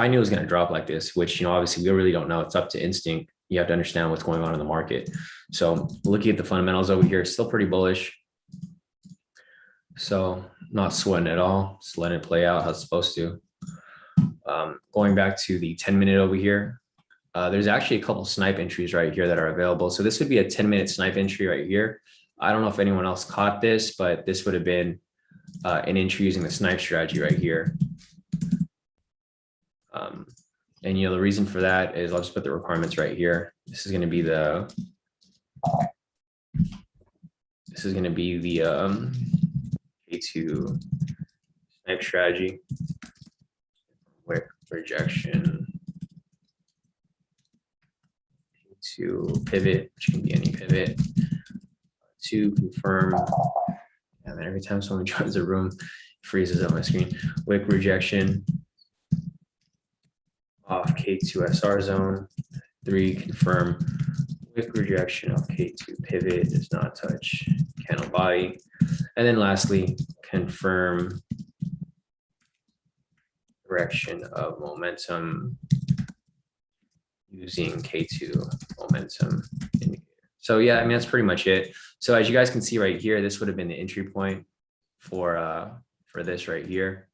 knew it was going to drop like this, which, obviously we really don't know. It's up to instinct. You have to understand what's going on in the market. So looking at the fundamentals over here, it's still pretty bullish. So not sweating at all. Just letting it play out how it's supposed to. Going back to the 10-minute over here, there's actually a couple snipe entries right here that are available. So this would be a 10-minute snipe entry right here. I don't know if anyone else caught this, but this would have been an entry using the snipe strategy right here. And the reason for that is I'll just put the requirements right here. This is going to be the K2 snipe strategy. Wick rejection to pivot, which can be any pivot, to confirm. And then every time someone joins the room, freezes up my screen. Wick rejection off K2 SR zone. 3, confirm wick rejection of K2 pivot does not touch candle body. And then lastly, confirm direction of momentum using K2 momentum indicator. So yeah, I mean, that's pretty much it. So as you guys can see right here, this would have been the entry point for this right here.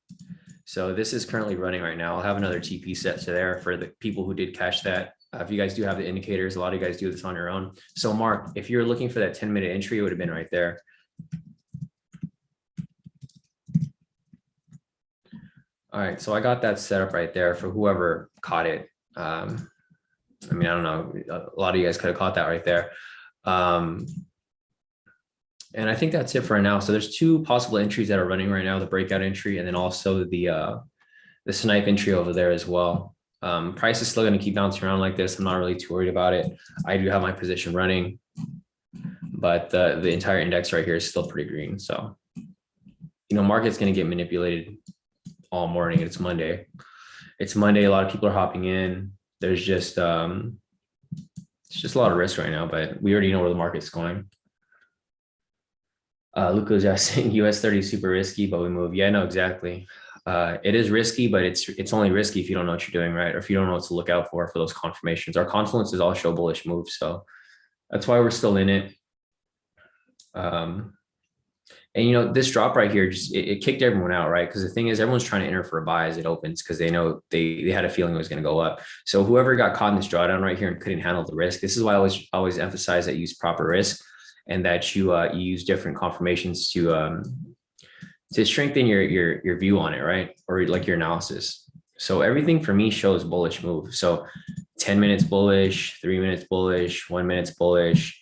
So this is currently running right now. I'll have another TP set to there for the people who did catch that. If you guys do have the indicators, a lot of you guys do this on your own. So Mark, if you're looking for that 10-minute entry, it would have been right there. All right, so I got that set up right there for whoever caught it. I mean, I don't know, a lot of you guys could have caught that right there. And I think that's it for right now. So there's 2 possible entries that are running right now, the breakout entry, and then also the snipe entry over there as well. Price is still going to keep bouncing around like this. I'm not really too worried about it. I do have my position running, but the entire index right here is still pretty green. So, market's going to get manipulated all morning. It's Monday. It's Monday. A lot of people are hopping in. There's just it's just a lot of risk right now, but we already know where the market's going. Luca's asking US 30 is super risky, but we move. Yeah, no, exactly. It is risky, but it's only risky if you don't know what you're doing, right? Or if you don't know what to look out for those confirmations. Our confluences all show bullish moves, so that's why we're still in it. And this drop right here, just it kicked everyone out, right? Because the thing is, everyone's trying to enter for a buy as it opens because they know they had a feeling it was going to go up. So whoever got caught in this drawdown right here and couldn't handle the risk, this is why I always emphasize that you use proper risk and that you use different confirmations to strengthen your view on it, right? Or like your analysis. So everything for me shows bullish move. So 10 minutes bullish, 3 minutes bullish, 1 minute's bullish.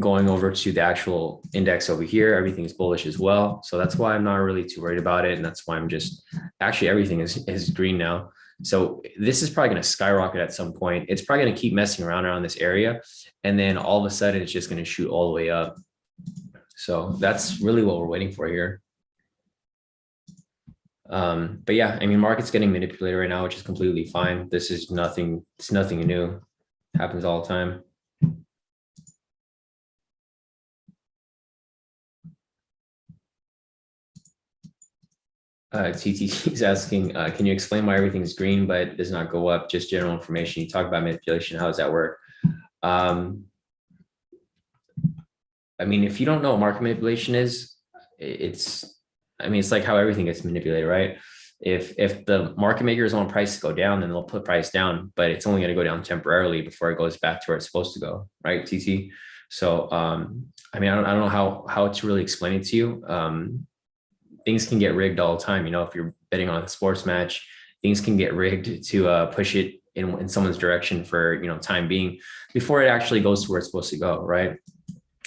Going over to the actual index over here, everything's bullish as well. So that's why I'm not really too worried about it. And that's why I'm just, actually everything is green now. So this is probably going to skyrocket at some point. It's probably going to keep messing around this area. And then all of a sudden it's just going to shoot all the way up. So that's really what we're waiting for here. But yeah, I mean, market's getting manipulated right now, which is completely fine. This is nothing. It's nothing new. It happens all the time. TTT is asking, can you explain why everything's green but does not go up? Just general information. You talk about manipulation. How does that work? I mean, if you don't know what market manipulation is, it's like how everything gets manipulated, right? If the market makers want price to go down, then they'll put price down, but it's only going to go down temporarily before it goes back to where it's supposed to go, right, TT? So, I mean, I don't know how to really explain it to you. Things can get rigged all the time. If you're betting on a sports match, things can get rigged to push it in someone's direction for, time being before it actually goes to where it's supposed to go, right?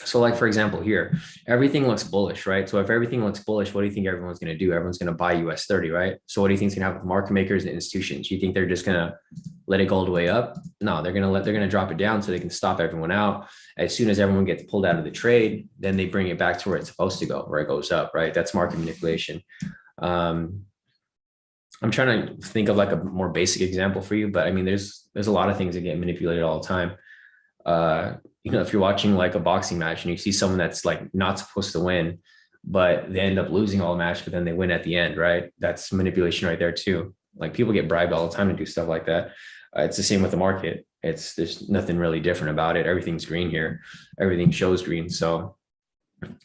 So like, for example, here, everything looks bullish, right? So if everything looks bullish, what do you think everyone's going to do? Everyone's going to buy US 30, right? So what do you think is going to happen with market makers and institutions? You think they're just going to let it go all the way up? No, they're going to drop it down so they can stop everyone out. As soon as everyone gets pulled out of the trade, then they bring it back to where it's supposed to go, where it goes up, right? That's market manipulation. I'm trying to think of like a more basic example for you, but I mean, there's a lot of things that get manipulated all the time. If you're watching like a boxing match and you see someone that's like not supposed to win, but they end up losing all the match, but then they win at the end, right? That's manipulation right there too. Like people get bribed all the time to do stuff like that. It's the same with the market. There's nothing really different about it. Everything's green here. Everything shows green. So,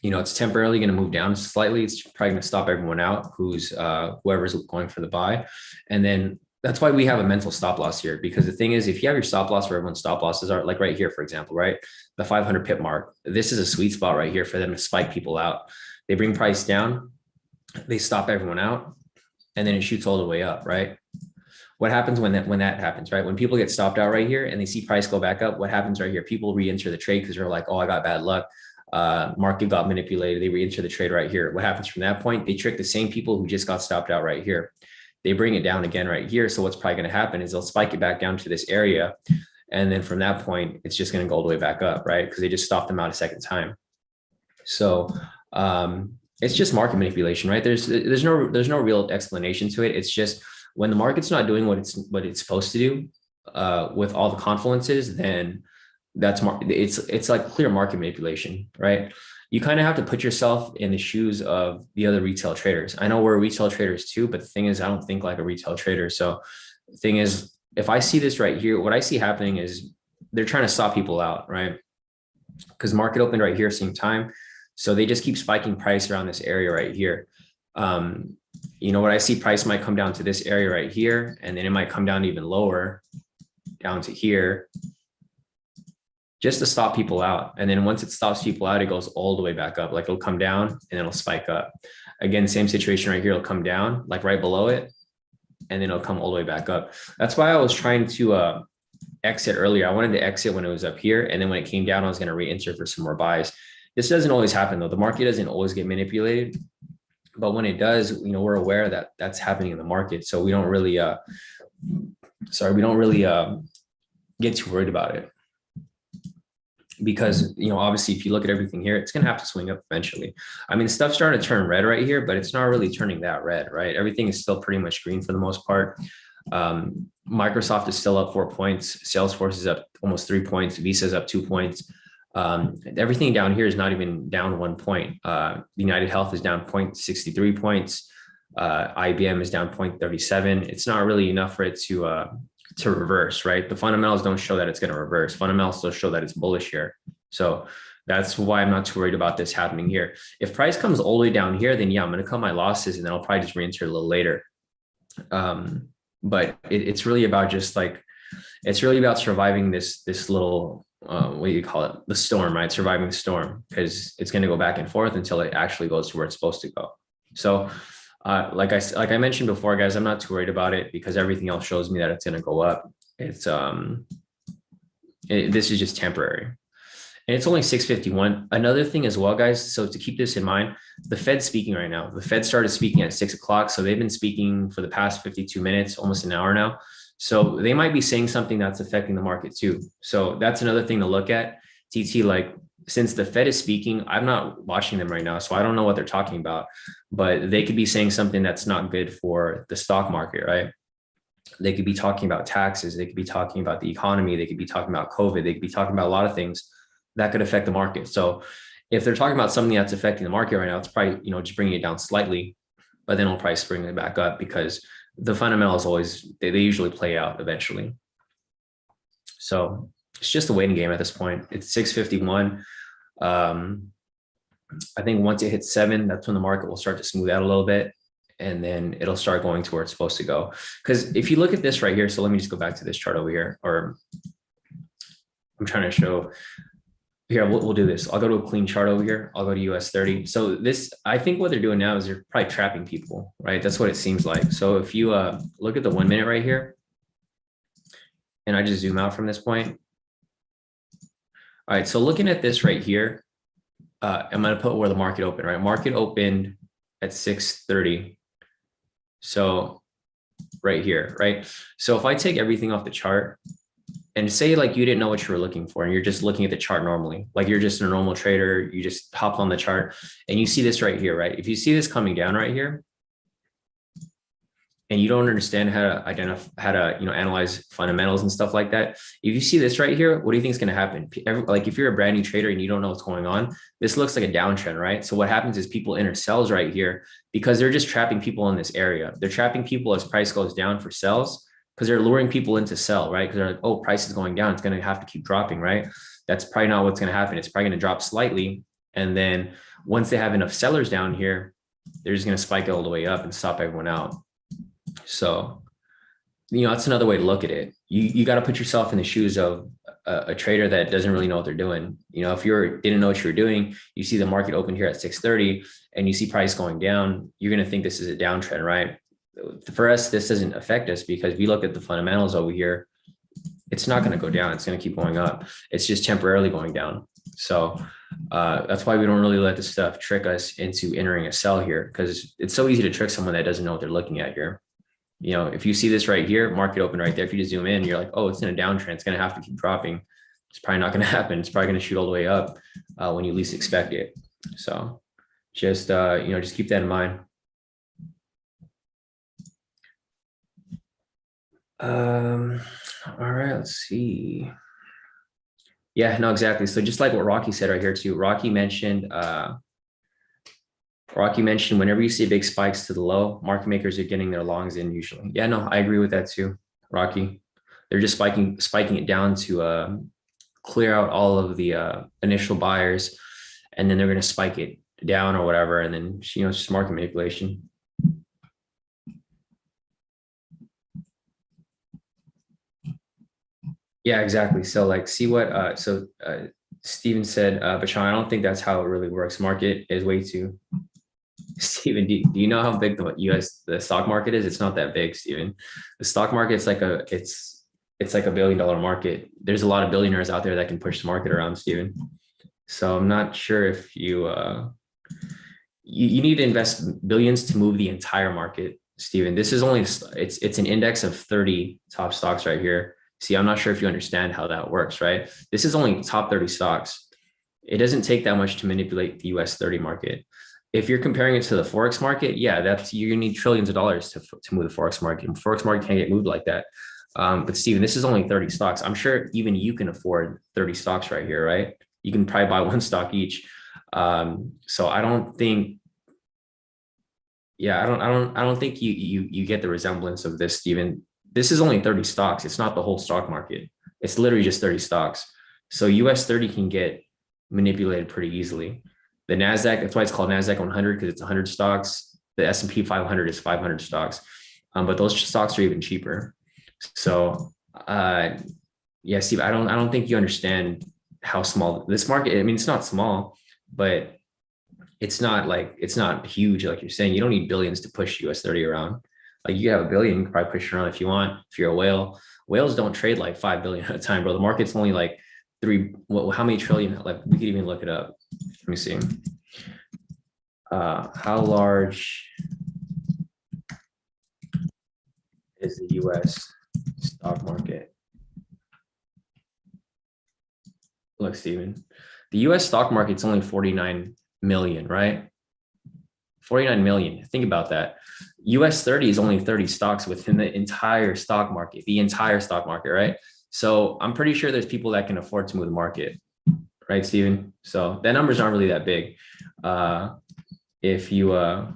it's temporarily going to move down slightly. It's probably going to stop everyone out whoever's going for the buy. And then that's why we have a mental stop loss here, because the thing is, if you have your stop loss where everyone's stop losses are, like right here, for example, right? The 500 pip mark, this is a sweet spot right here for them to spike people out. They bring price down, they stop everyone out, and then it shoots all the way up, right? What happens when that happens, right? When people get stopped out right here and they see price go back up, what happens right here? People re-enter the trade because they're like, oh, I got bad luck. Market got manipulated. They re-enter the trade right here. What happens from that point? They trick the same people who just got stopped out right here. They bring it down again right here. So what's probably going to happen is they'll spike it back down to this area. And then from that point, it's just going to go all the way back up, right? Because they just stopped them out a second time. So it's just market manipulation, right? There's no real explanation to it. It's just when the market's not doing what it's supposed to do with all the confluences, then it's like clear market manipulation, right? You kind of have to put yourself in the shoes of the other retail traders. I know we're retail traders too, but the thing is, I don't think like a retail trader. So the thing is, if I see this right here, what I see happening is they're trying to stop people out, right? Because market opened right here, same time. So they just keep spiking price around this area right here. You know what I see, price might come down to this area right here, and then it might come down even lower down to here just to stop people out. And then once it stops people out, it goes all the way back up. Like it'll come down and it'll spike up. Again, same situation right here. It'll come down like right below it, and then it'll come all the way back up. That's why I was trying to exit earlier. I wanted to exit when it was up here. And then when it came down, I was going to re-enter for some more buys. This doesn't always happen though. The market doesn't always get manipulated, but when it does, you know, we're aware that that's happening in the market. So we don't really, get too worried about it. Because, you know, obviously, if you look at everything here, it's going to have to swing up eventually. I mean, stuff's starting to turn red right here, but it's not really turning that red, right? Everything is still pretty much green for the most part. Microsoft is still up 4 points. Salesforce is up almost 3 points. Visa is up 2 points. Everything down here is not even down 1 point. United Health is down 0.63 points. IBM is down 0.37. It's not really enough for it to reverse, right? The fundamentals don't show that it's going to reverse. Fundamentals still show that it's bullish here. So that's why I'm not too worried about this happening here. If price comes all the way down here, then yeah, I'm going to cut my losses and then I'll probably just re-enter a little later. But it's really about just like, it's really about surviving this little, what do you call it? The storm, right? Surviving the storm, because it's going to go back and forth until it actually goes to where it's supposed to go. So like I mentioned before, guys, I'm not too worried about it because everything else shows me that it's going to go up. It's this is just temporary, and it's only 6:51. Another thing as well, guys. So to keep this in mind, the Fed's speaking right now. The Fed started speaking at 6 o'clock, so they've been speaking for the past 52 minutes, almost an hour now. So they might be saying something that's affecting the market too. So that's another thing to look at. TT, like, since the Fed is speaking, I'm not watching them right now, so I don't know what they're talking about, but they could be saying something that's not good for the stock market, right? They could be talking about taxes. They could be talking about the economy. They could be talking about COVID. They could be talking about a lot of things that could affect the market. So if they're talking about something that's affecting the market right now, it's probably, you know, just bringing it down slightly, but then it'll probably bring it back up because the fundamentals always, they usually play out eventually. So it's just a waiting game at this point. It's 6:51. I think once it hits 7, that's when the market will start to smooth out a little bit, and then it'll start going to where it's supposed to go. Because if you look at this right here, so let me just go back to this chart over here, or I'm trying to show here. We'll do this. I'll go to a clean chart over here. I'll go to US 30. So this, I think what they're doing now is they're probably trapping people, right? That's what it seems like. So if you look at the 1 minute right here, and I just zoom out from this point. All right, so looking at this right here, I'm going to put where the market opened, right? Market opened at 6:30. So right here, right? So if I take everything off the chart and say like you didn't know what you were looking for and you're just looking at the chart normally, like you're just a normal trader, you just hop on the chart and you see this right here, right? If you see this coming down right here, and you don't understand how to identify, how to, you know, analyze fundamentals and stuff like that. If you see this right here, what do you think is going to happen? Like if you're a brand new trader and you don't know what's going on, this looks like a downtrend, right? So what happens is people enter sells right here because they're just trapping people in this area. They're trapping people as price goes down for sells because they're luring people into sell, right? Because they're like, oh, price is going down. It's going to have to keep dropping, right? That's probably not what's going to happen. It's probably going to drop slightly. And then once they have enough sellers down here, they're just going to spike it all the way up and stop everyone out. So, you know, that's another way to look at it. You got to put yourself in the shoes of a trader that doesn't really know what they're doing. You know, if you didn't know what you were doing, you see the market open here at 6:30 and you see price going down, you're going to think this is a downtrend, right? for us, this doesn't affect us because we look at the fundamentals over here. It's not going to go down. It's going to keep going up. It's just temporarily going down. So that's why we don't really let this stuff trick us into entering a sell here, because it's so easy to trick someone that doesn't know what they're looking at here. You know, if you see this right here, market open right there, if you just zoom in, you're like, oh, it's in a downtrend. It's going to have to keep dropping. It's probably not going to happen. It's probably going to shoot all the way up when you least expect it. So just, just keep that in mind. All right, let's see. Yeah, no, exactly. So just like what Rocky said right here too, Rocky mentioned whenever you see big spikes to the low, market makers are getting their longs in usually. Yeah, no, I agree with that too, Rocky. They're just spiking it down to clear out all of the initial buyers, and then they're going to spike it down or whatever, and then it's just market manipulation. Yeah, exactly. So like, see what, Steven said, but Shawn, I don't think that's how it really works. Market is way too, Steven, do you know how big the stock market is? It's not that big, Steven. The stock market, it's like $1 billion market. There's a lot of billionaires out there that can push the market around, Steven. So I'm not sure if you need to invest billions to move the entire market, Steven. This is only, it's an index of 30 top stocks right here. See, I'm not sure if you understand how that works, right? This is only top 30 stocks. It doesn't take that much to manipulate the US 30 market. If you're comparing it to the Forex market, yeah, you need trillions of dollars to move the Forex market. And Forex market can't get moved like that. But Steven, this is only 30 stocks. I'm sure even you can afford 30 stocks right here, right? You can probably buy one stock each. So I don't think, yeah, I don't think you get the resemblance of this, Steven. This is only 30 stocks. It's not the whole stock market. It's literally just 30 stocks. So US 30 can get manipulated pretty easily. The NASDAQ, that's why it's called NASDAQ 100, because it's 100 stocks. The S&P 500 is 500 stocks. But those stocks are even cheaper. So yeah, Steve, I don't think you understand how small this market, I mean, it's not small, but it's not huge. Like you're saying, you don't need billions to push US 30 around. Like you have $1 billion, you can probably push around if you want. If you're a whale, whales don't trade like 5 billion at a time, bro. The market's only like how many trillion? Like we could even look it up. Let me see. How large is the US stock market? Look, Steven, the US stock market's only 49 million, right? 49 million. Think about that. US 30 is only 30 stocks within the entire stock market, right? So I'm pretty sure there's people that can afford to move the market, right, Steven? So that numbers aren't really that big. If you, I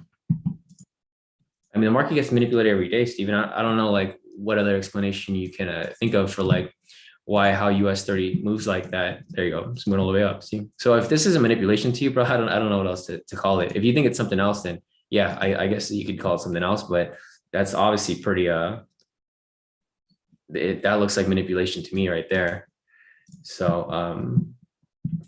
mean, the market gets manipulated every day, Steven. I don't know like what other explanation you can think of for like how US 30 moves like that. There you go. It's moving all the way up. See? So if this is a manipulation to you, bro, I don't know what else to call it. If you think it's something else, then yeah, I guess you could call it something else, but that's obviously pretty, that looks like manipulation to me right there. So,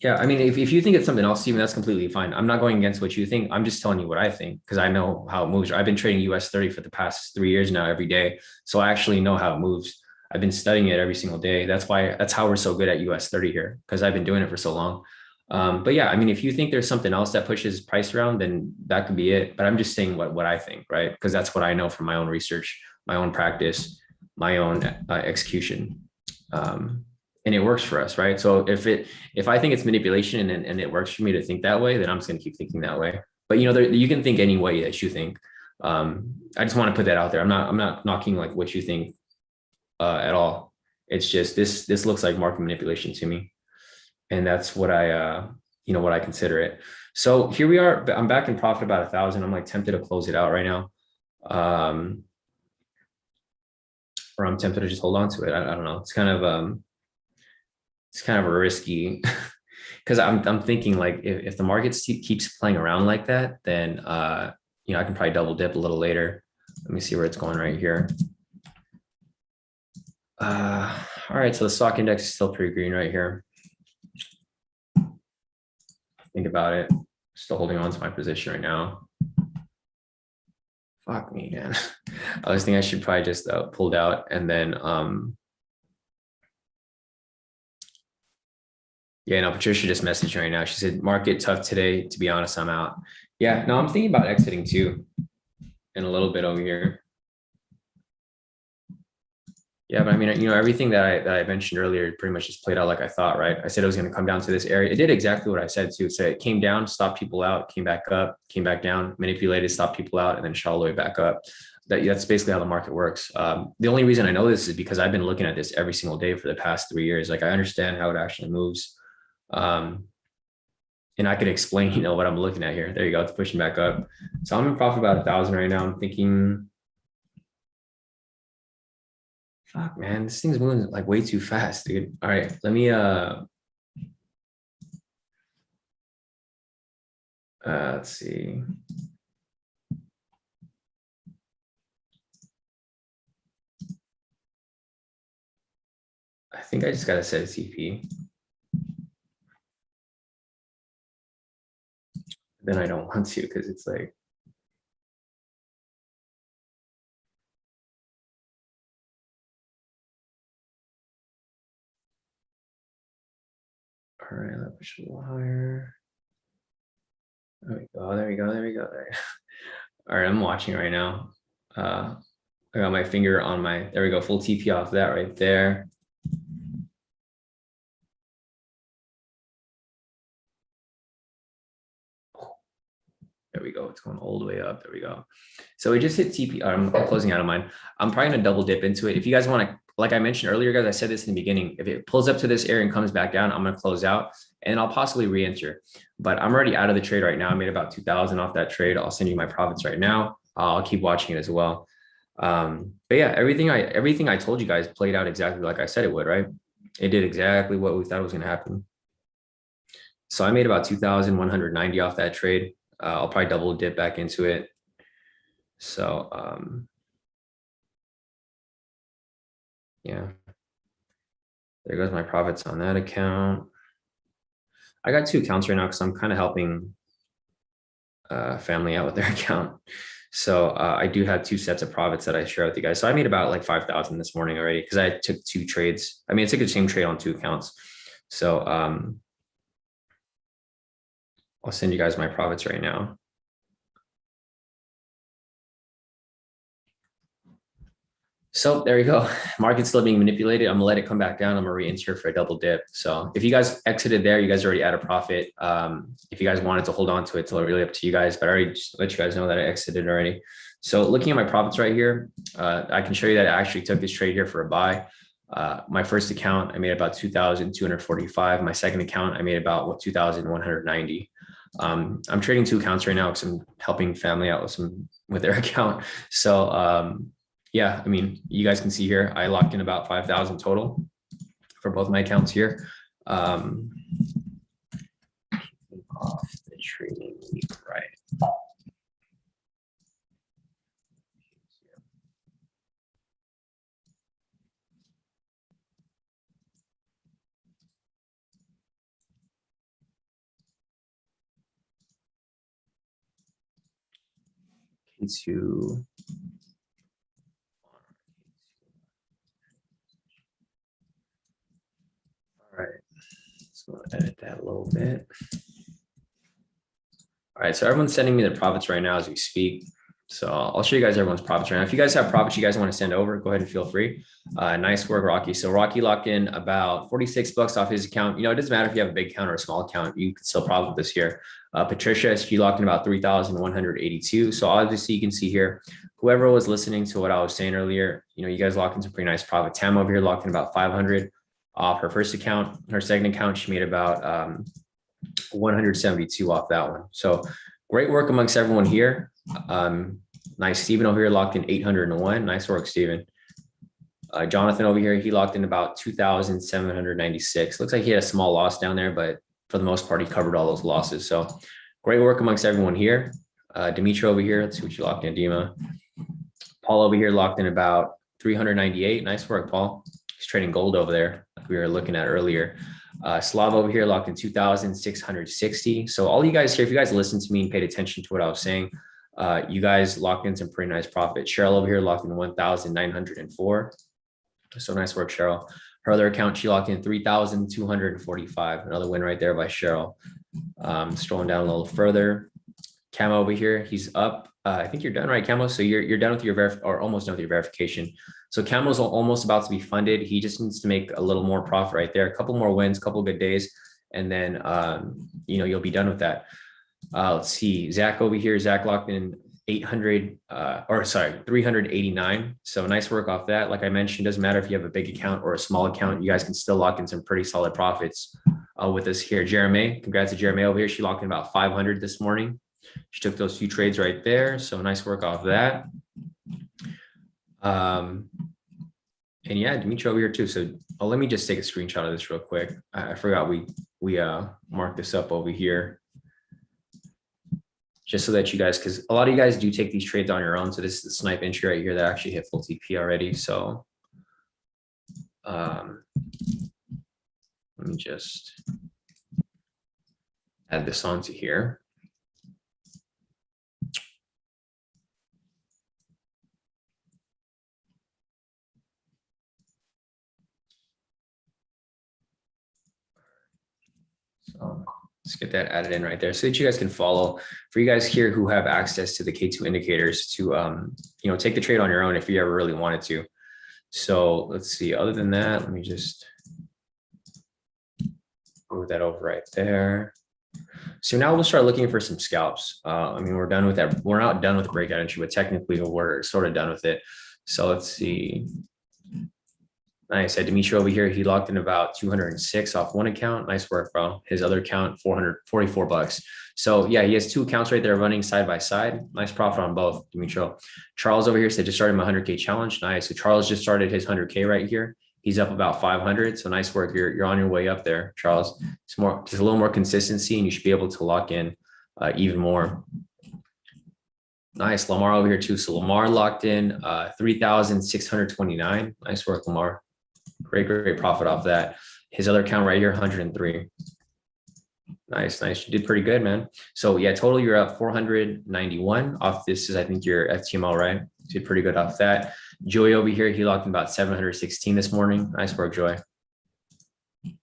yeah, I mean, if you think it's something else, Steven, that's completely fine. I'm not going against what you think. I'm just telling you what I think because I know how it moves. I've been trading US 30 for the past 3 years now, every day. So I actually know how it moves. I've been studying it every single day. That's how we're so good at US 30 here, because I've been doing it for so long. But yeah, I mean, if you think there's something else that pushes price around, then that could be it. But I'm just saying what I think, right? Because that's what I know from my own research, my own practice, my own execution. And it works for us, right? So if I think it's manipulation and it works for me to think that way, then I'm just going to keep thinking that way. But you can think any way that you think. I just want to put that out there. I'm not knocking like what you think at all. It's just this looks like market manipulation to me, and that's what I consider it. So here we are. I'm back in profit about 1,000. I'm like tempted to close it out right now, or I'm tempted to just hold on to it. I don't know. It's kind of a risky because I'm thinking like if the market keeps playing around like that, then I can probably double dip a little later. Let me see where it's going right here. All right, so the stock index is still pretty green right here. Think about it. Still holding on to my position right now. Fuck me, man. I was thinking I should probably just pulled out and then yeah, no, Patricia just messaged me right now. She said, market tough today. To be honest, I'm out. Yeah, no, I'm thinking about exiting too in a little bit over here. Yeah, but I mean, everything that I mentioned earlier pretty much just played out like I thought, right? I said it was going to come down to this area. It did exactly what I said too. So it came down, stopped people out, came back up, came back down, manipulated, stopped people out, and then shot all the way back up. That's basically how the market works. The only reason I know this is because I've been looking at this every single day for the past 3 years. Like I understand how it actually moves. Um, and I could explain, what I'm looking at here. There you go. It's pushing back up. So I'm in profit about 1,000 right now. I'm thinking, fuck, man, this thing's moving like way too fast, dude. All right, let me let's see. I think I just gotta set a TP. Then I don't want to because it's like, all right, let's push a little higher. There we go. There we go. There we go. There. All right, I'm watching right now. I got my finger on my. There we go. Full TP off that right there. There we go. It's going all the way up. There we go. So we just hit TP. I'm closing out of mine. I'm probably going to double dip into it. If you guys want to, like I mentioned earlier, guys, I said this in the beginning. If it pulls up to this area and comes back down, I'm going to close out and I'll possibly re-enter. But I'm already out of the trade right now. I made about 2,000 off that trade. I'll send you my profits right now. I'll keep watching it as well. But yeah, everything I told you guys played out exactly like I said it would, right? It did exactly what we thought was going to happen. So I made about 2,190 off that trade. I'll probably double dip back into it. So yeah, there goes my profits on that account. I got 2 accounts right now because I'm kind of helping family out with their account. So I do have 2 sets of profits that I share with you guys. So I made about like 5,000 this morning already because I took 2 trades. I mean, I took the same trade on 2 accounts. So I'll send you guys my profits right now. So there you go. Market's still being manipulated. I'm gonna let it come back down. I'm gonna re-enter for a double dip. So if you guys exited there, you guys already at a profit. If you guys wanted to hold on to it, it's really up to you guys, but I already just let you guys know that I exited already. So looking at my profits right here, I can show you that I actually took this trade here for a buy. My first account, I made about 2,245. My second account, I made about 2,190. I'm trading 2 accounts right now because I'm helping family out with their account. So yeah, I mean, you guys can see here, I locked in about 5,000 total for both my accounts here. Off the trading week, right? K². All right, so I'll edit that a little bit. All right, so everyone's sending me the profits right now as we speak. So I'll show you guys everyone's profits right now. If you guys have profits you guys want to send over, go ahead and feel free. Nice work, Rocky. So Rocky locked in about 46 bucks off his account. It doesn't matter if you have a big account or a small account, you can still profit this here. Patricia, she locked in about 3,182. So obviously you can see here, whoever was listening to what I was saying earlier, you guys locked in some pretty nice profit. Tam over here locked in about 500 off her first account. Her second account, she made about 172 off that one. So great work amongst everyone here. Nice. Steven over here locked in 801. Nice work, Steven. Jonathan over here, he locked in about 2,796. Looks like he had a small loss down there, but for the most part, he covered all those losses. So great work amongst everyone here. Dimitri over here, let's see what you locked in, Dima. Paul over here locked in about 398. Nice work, Paul. He's trading gold over there, like we were looking at earlier. Slav over here locked in 2,660. So all you guys here, if you guys listened to me and paid attention to what I was saying, You guys locked in some pretty nice profit. Cheryl over here locked in 1,904. So nice work, Cheryl. Her other account, she locked in 3,245. Another win right there by Cheryl. Scrolling down a little further. Camo over here, he's up. I think you're done, right, Camo? So you're done with your or almost done with your verification. So Camo's almost about to be funded. He just needs to make a little more profit right there. A couple more wins, couple good days, and then you'll be done with that. Let's see, Zach over here. Zach locked in 389. So nice work off that. Like I mentioned, doesn't matter if you have a big account or a small account, you guys can still lock in some pretty solid profits with us here. Jeremy, congrats to Jeremy over here. She locked in about 500 this morning. She took those few trades right there. So nice work off that. And yeah, Dimitri over here too. So let me just take a screenshot of this real quick. I forgot we marked this up over here, just so that you guys, because a lot of you guys do take these trades on your own. So this is the snipe entry right here that actually hit full TP already. So let me just add this onto here. So let's get that added in right there so that you guys can follow. For you guys here who have access to the K2 indicators to, take the trade on your own if you ever really wanted to. So let's see, other than that, let me just move that over right there. So now we'll start looking for some scalps. We're done with that. We're not done with the breakout entry, but technically we're sort of done with it. So let's see. Nice. Dimitri over here, he locked in about 206 off one account. Nice work, bro. His other account, $444. So yeah, he has two accounts right there running side by side. Nice profit on both, Dimitri. Charles over here said just started my 100K challenge. Nice. So Charles just started his 100K right here. He's up about 500. So nice work. You're on your way up there, Charles. It's just a little more consistency and you should be able to lock in even more. Nice. Lamar over here too. So Lamar locked in 3,629. Nice work, Lamar. Great profit off that. His other account right here, 103. Nice. You did pretty good, man. So yeah, total you're up 491 off this is I think your FTML, right? Did pretty good off that. Joey over here, he locked in about 716 this morning. Nice work, Joy.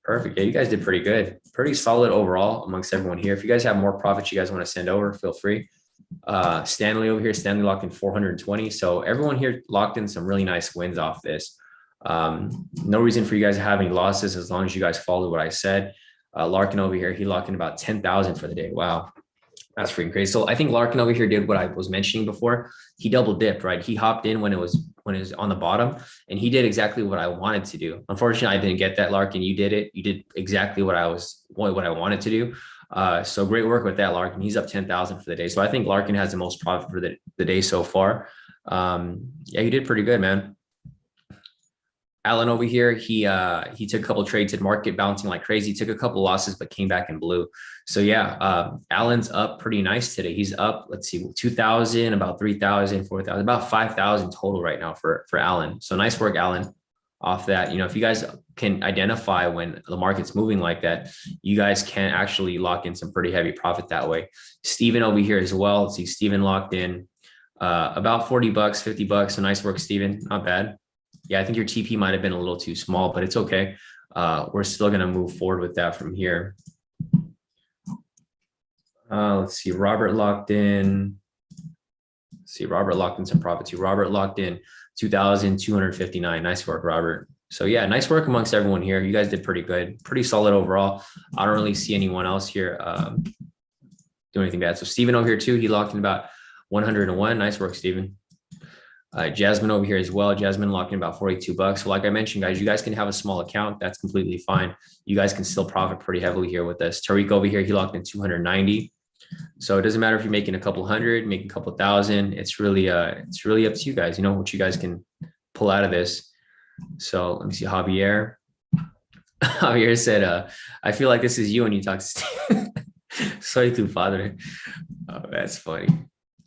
Perfect. Yeah, you guys did pretty good. Pretty solid overall amongst everyone here. If you guys have more profits you guys want to send over, feel free. Stanley over here, Stanley locked in 420. So everyone here locked in some really nice wins off this. No reason for you guys to have any losses as long as you guys follow what I said. Larkin over here, he locked in about 10,000 for the day. Wow, that's freaking crazy. So I think Larkin over here did what I was mentioning before. He double dipped, right? He hopped in when it was on the bottom, and he did exactly what I wanted to do. Unfortunately, I didn't get that, Larkin. You did it. You did exactly what I wanted to do. So great work with that, Larkin. He's up 10,000 for the day. So I think Larkin has the most profit for the day so far. Yeah, you did pretty good, man. Alan over here, he took a couple trades at market bouncing like crazy, took a couple losses, but came back in blue. So yeah, Alan's up pretty nice today. He's up, let's see, 2,000, about 3,000, 4,000, about 5,000 total right now for Alan. So nice work, Alan, off that. If you guys can identify when the market's moving like that, you guys can actually lock in some pretty heavy profit that way. Steven over here as well. Let's see, Steven locked in about $40, $50. So nice work, Steven. Not bad. Yeah, I think your TP might have been a little too small, but it's okay. We're still going to move forward with that from here. Let's see. Robert locked in. Let's see. Robert locked in some profit too. Robert locked in 2,259. Nice work, Robert. So yeah, nice work amongst everyone here. You guys did pretty good. Pretty solid overall. I don't really see anyone else here do anything bad. So Steven over here too. He locked in about 101. Nice work, Steven. Jasmine over here as well. Jasmine locked in about $42. So like I mentioned, guys, you guys can have a small account. That's completely fine. You guys can still profit pretty heavily here with us. Tariq over here, he locked in 290. So it doesn't matter if you're making a couple hundred, making a couple thousand. It's really up to you guys, what you guys can pull out of this. So let me see, Javier. Javier said, I feel like this is you when you talk to Steve. Soy tu padre. Oh, that's funny.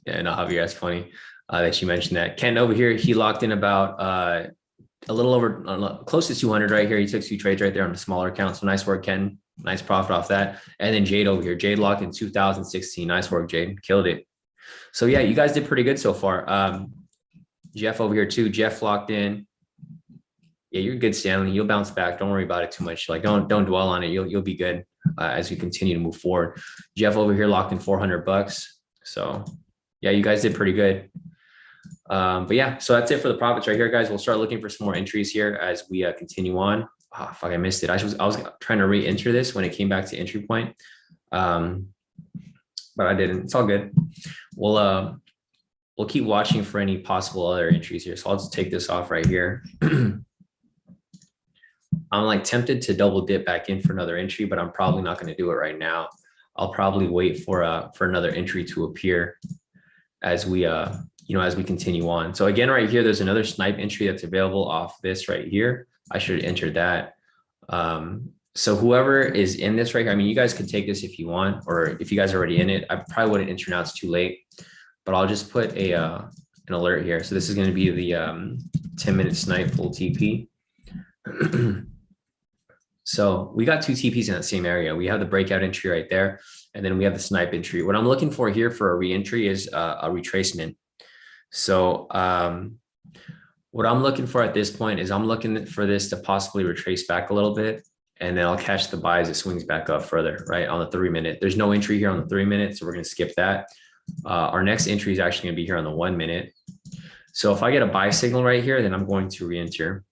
Yeah, no, Javier, that's funny. That you mentioned that. Ken over here, he locked in about a little over close to 200 right here. He took two trades right there on a smaller account. So nice work, Ken. Nice profit off that. And then Jade over here. Jade locked in 2016. Nice work, Jade. Killed it. So yeah, you guys did pretty good so far. Jeff over here too. Jeff locked in. Yeah, you're good, Stanley. You'll bounce back. Don't worry about it too much. Like don't dwell on it. You'll be good as we continue to move forward. Jeff over here locked in $400. So yeah, you guys did pretty good. But yeah, so that's it for the profits right here, guys. We'll start looking for some more entries here as we continue on. Oh, fuck, I missed it. I was trying to re-enter this when it came back to entry point. But I didn't. It's all good. We'll keep watching for any possible other entries here. So I'll just take this off right here. I'm like tempted to double dip back in for another entry, but I'm probably not going to do it right now. I'll probably wait for another entry to appear as we as we continue on. So again, right here, there's another snipe entry that's available off this right here. I should enter that. So whoever is in this right here, I mean, you guys could take this if you want, or if you guys are already in it, I probably wouldn't enter now, it's too late, but I'll just put an alert here. So this is going to be the 10-minute snipe full TP. So we got two TPs in that same area. We have the breakout entry right there, and then we have the snipe entry. What I'm looking for here for a re-entry is a retracement. So what I'm looking for at this point is I'm looking for this to possibly retrace back a little bit, and then I'll catch the buy as it swings back up further, right, on the 3-minute. There's no entry here on the 3-minute, so we're going to skip that. Our next entry is actually going to be here on the 1-minute. So if I get a buy signal right here, then I'm going to re-enter.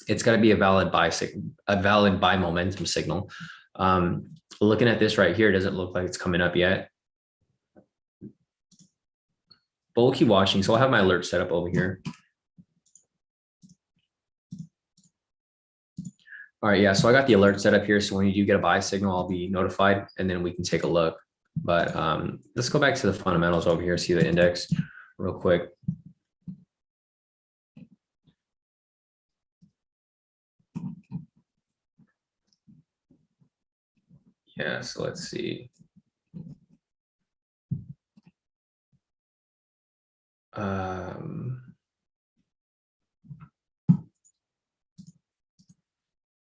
It's got to be a valid buy signal, a valid buy momentum signal. Looking at this right here, it doesn't look like it's coming up yet, but we'll keep watching. So I'll have my alert set up over here. All right, yeah, so I got the alert set up here. So when you do get a buy signal, I'll be notified, and then we can take a look. But let's go back to the fundamentals over here, see the index real quick. Yeah, so let's see.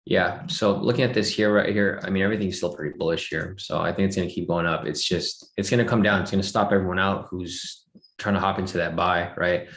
Yeah, so looking at this here, right here, I mean, everything's still pretty bullish here. So I think it's going to keep going up. It's going to come down. It's going to stop everyone out who's trying to hop into that buy, right?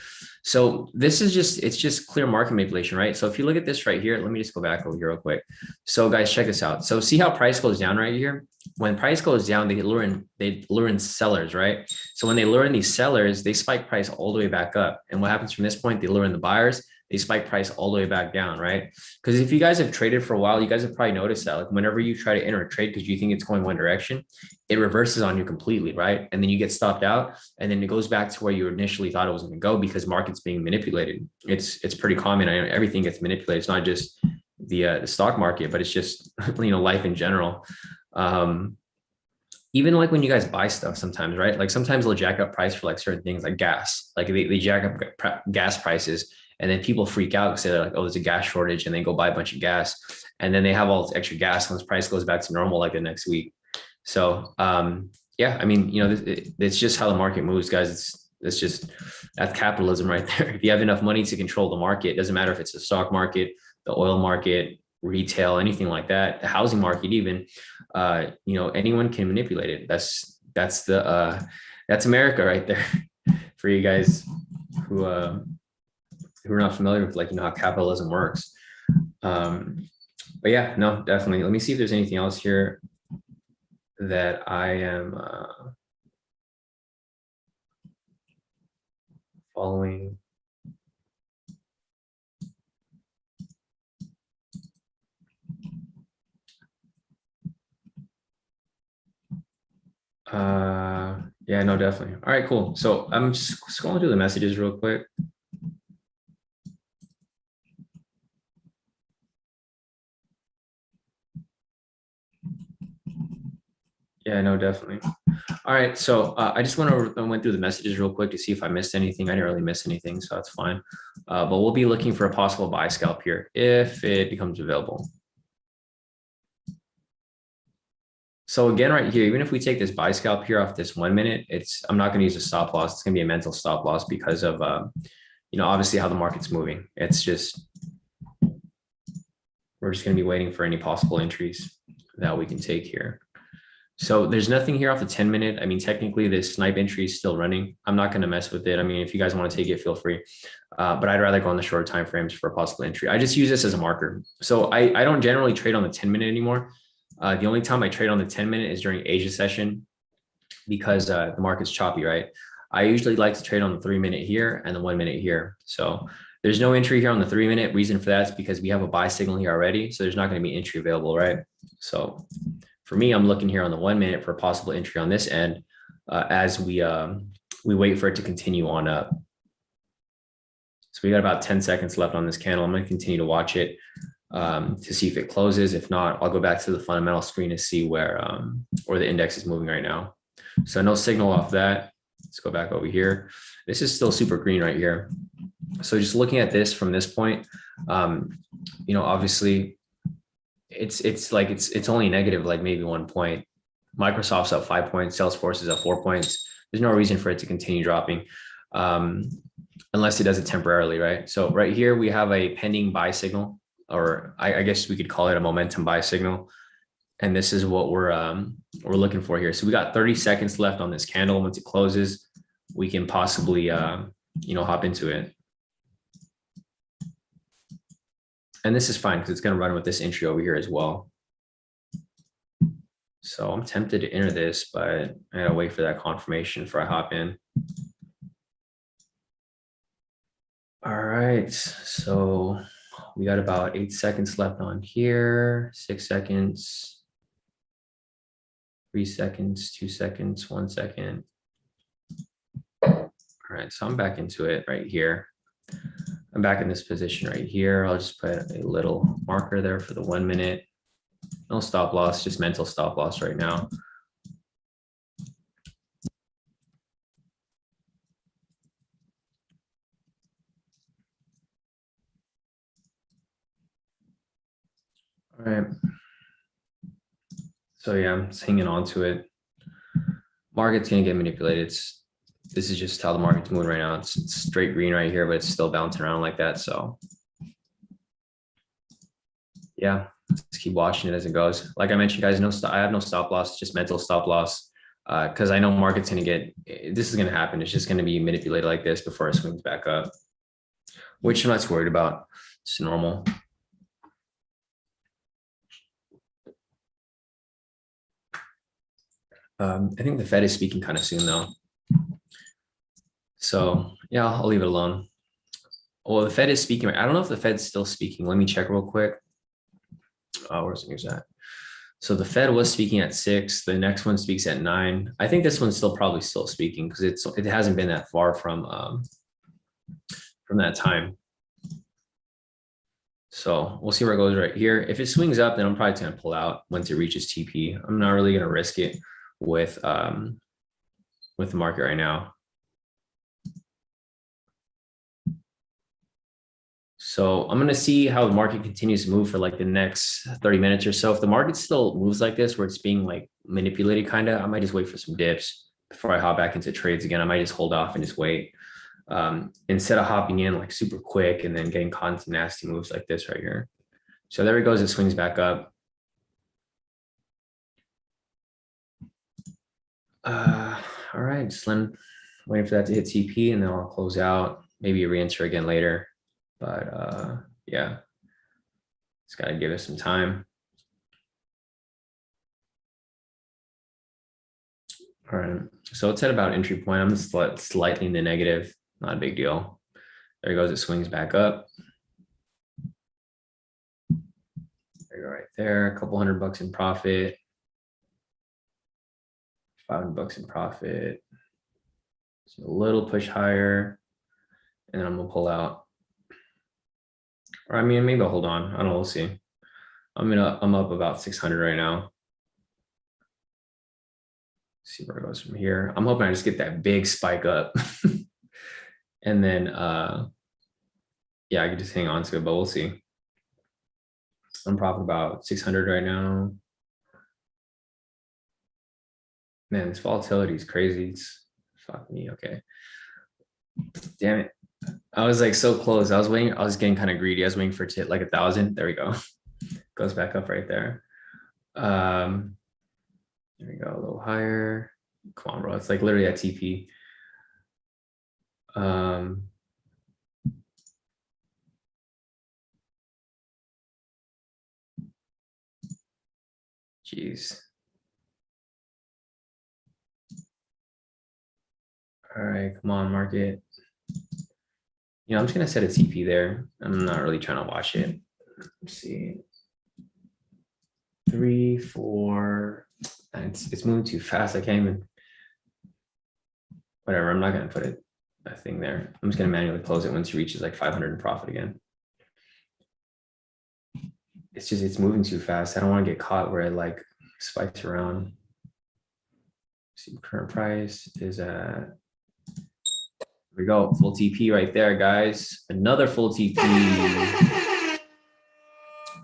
So this is it's just clear market manipulation, right? So if you look at this right here, let me just go back over here real quick. So guys, check this out. So see how price goes down right here? When price goes down, they lure in sellers, right? So when they lure in these sellers, they spike price all the way back up. And what happens from this point? They lure in the buyers, they spike price all the way back down, right? Because if you guys have traded for a while, you guys have probably noticed that, like, whenever you try to enter a trade because you think it's going one direction, it reverses on you completely, right? And then you get stopped out, and then it goes back to where you initially thought it was going to go because market's being manipulated. It's pretty common. I know everything gets manipulated. It's not just the stock market, but it's just life in general. Even like when you guys buy stuff sometimes, right? Like sometimes they'll jack up price for like certain things like gas. Like they jack up gas prices, and then people freak out because they're like, oh, there's a gas shortage, and they go buy a bunch of gas. And then they have all this extra gas once price goes back to normal like the next week. So yeah, I mean, it's just how the market moves, guys. That's capitalism right there. If you have enough money to control the market, it doesn't matter if it's the stock market, the oil market, retail, anything like that, the housing market, even, anyone can manipulate it. That's America right there for you guys who are not familiar with how capitalism works. But yeah, no, definitely. Let me see if there's anything else here that I am following. Yeah, no, definitely. All right, cool. So I'm just scrolling through the messages real quick. Yeah, no, definitely. All right, so I just went through the messages real quick to see if I missed anything. I didn't really miss anything, so that's fine. But we'll be looking for a possible buy scalp here if it becomes available. So again, right here, even if we take this buy scalp here off this 1 minute, I'm not going to use a stop loss. It's going to be a mental stop loss because of, obviously how the market's moving. It's just, we're just going to be waiting for any possible entries that we can take here. So there's nothing here off the 10-minute. I mean, technically this snipe entry is still running. I'm not going to mess with it. I mean, if you guys want to take it, feel free. But I'd rather go on the shorter time frames for a possible entry. I just use this as a marker. So I don't generally trade on the 10-minute anymore. The only time I trade on the 10-minute is during Asia session because the market's choppy, right? I usually like to trade on the 3-minute here and the 1-minute here. So there's no entry here on the 3-minute. Reason for that is because we have a buy signal here already. So there's not going to be entry available, right? So for me, I'm looking here on the 1-minute for a possible entry on this end as we wait for it to continue on up. So we got about 10 seconds left on this candle. I'm going to continue to watch it to see if it closes. If not, I'll go back to the fundamental screen to see where the index is moving right now. So no signal off that. Let's go back over here. This is still super green right here. So just looking at this from this point, you know, obviously it's only negative, like maybe 1 point. Microsoft's up 5 points, Salesforce is up 4 points. There's no reason for it to continue dropping unless it does it temporarily, right? So right here we have a pending buy signal, or I guess we could call it a momentum buy signal. And this is what we're looking for here. So we got 30 seconds left on this candle. Once it closes, we can possibly you know, hop into it. And this is fine because it's going to run with this entry over here as well. So I'm tempted to enter this, but I gotta wait for that confirmation before I hop in. All right, so we got about 8 seconds left on here, 6 seconds, 3 seconds, 2 seconds, 1 second. All right, so I'm back into it right here. I'm back in this position right here. I'll just put a little marker there for the 1 minute. No stop loss, just mental stop loss right now. All right. So yeah, I'm just hanging on to it. Market's gonna get manipulated. This is just how the market's moving right now. It's straight green right here, but it's still bouncing around like that. So yeah, let's keep watching it as it goes. Like I mentioned, guys, I have no stop loss, just mental stop loss. Because I know market's gonna this is gonna happen. It's just gonna be manipulated like this before it swings back up, which I'm not too worried about. It's normal. I think the Fed is speaking kind of soon though. So yeah, I'll leave it alone. Well, the Fed is speaking. I don't know if the Fed's still speaking. Let me check real quick. Where's the news at? So the Fed was speaking at 6. The next one speaks at 9. I think this one's probably still speaking because it hasn't been that far from that time. So we'll see where it goes right here. If it swings up, then I'm probably going to pull out once it reaches TP. I'm not really going to risk it with the market right now. So I'm going to see how the market continues to move for like the next 30 minutes or so. If the market still moves like this, where it's being like manipulated kind of, I might just wait for some dips before I hop back into trades again. I might just hold off and just wait instead of hopping in like super quick and then getting caught into nasty moves like this right here. So there it goes. It swings back up. All right, just waiting for that to hit TP and then I'll close out, maybe re-enter again later. But yeah, just got to give it some time. All right, so it's at about entry point. I'm just slightly in the negative, not a big deal. There it goes, it swings back up. There you go, right there, a couple $100 in profit. $500 in profit. So a little push higher, and then I'm gonna pull out. Or I mean, maybe I'll hold on. I don't know. We'll see. I'm up about 600 right now. See where it goes from here. I'm hoping I just get that big spike up, and then yeah, I can just hang on to it. But we'll see. I'm profit about 600 right now. Man, this volatility is crazy. It's fuck me. Okay. Damn it. I was like so close. I was waiting. I was getting kind of greedy. I was waiting for it to hit like 1,000. There we go. Goes back up right there. There we go, a little higher. Come on, bro. It's like literally at TP. Jeez. All right, come on, market. You know, I'm just gonna set a TP there. I'm not really trying to watch it. Let's see. 3, 4. It's moving too fast. I can't even. Whatever. I'm not gonna put a thing there. I'm just gonna manually close it once it reaches like 500 in profit again. It's moving too fast. I don't want to get caught where it like spikes around. See, current price is at. Here we go, full TP right there, guys. Another full TP.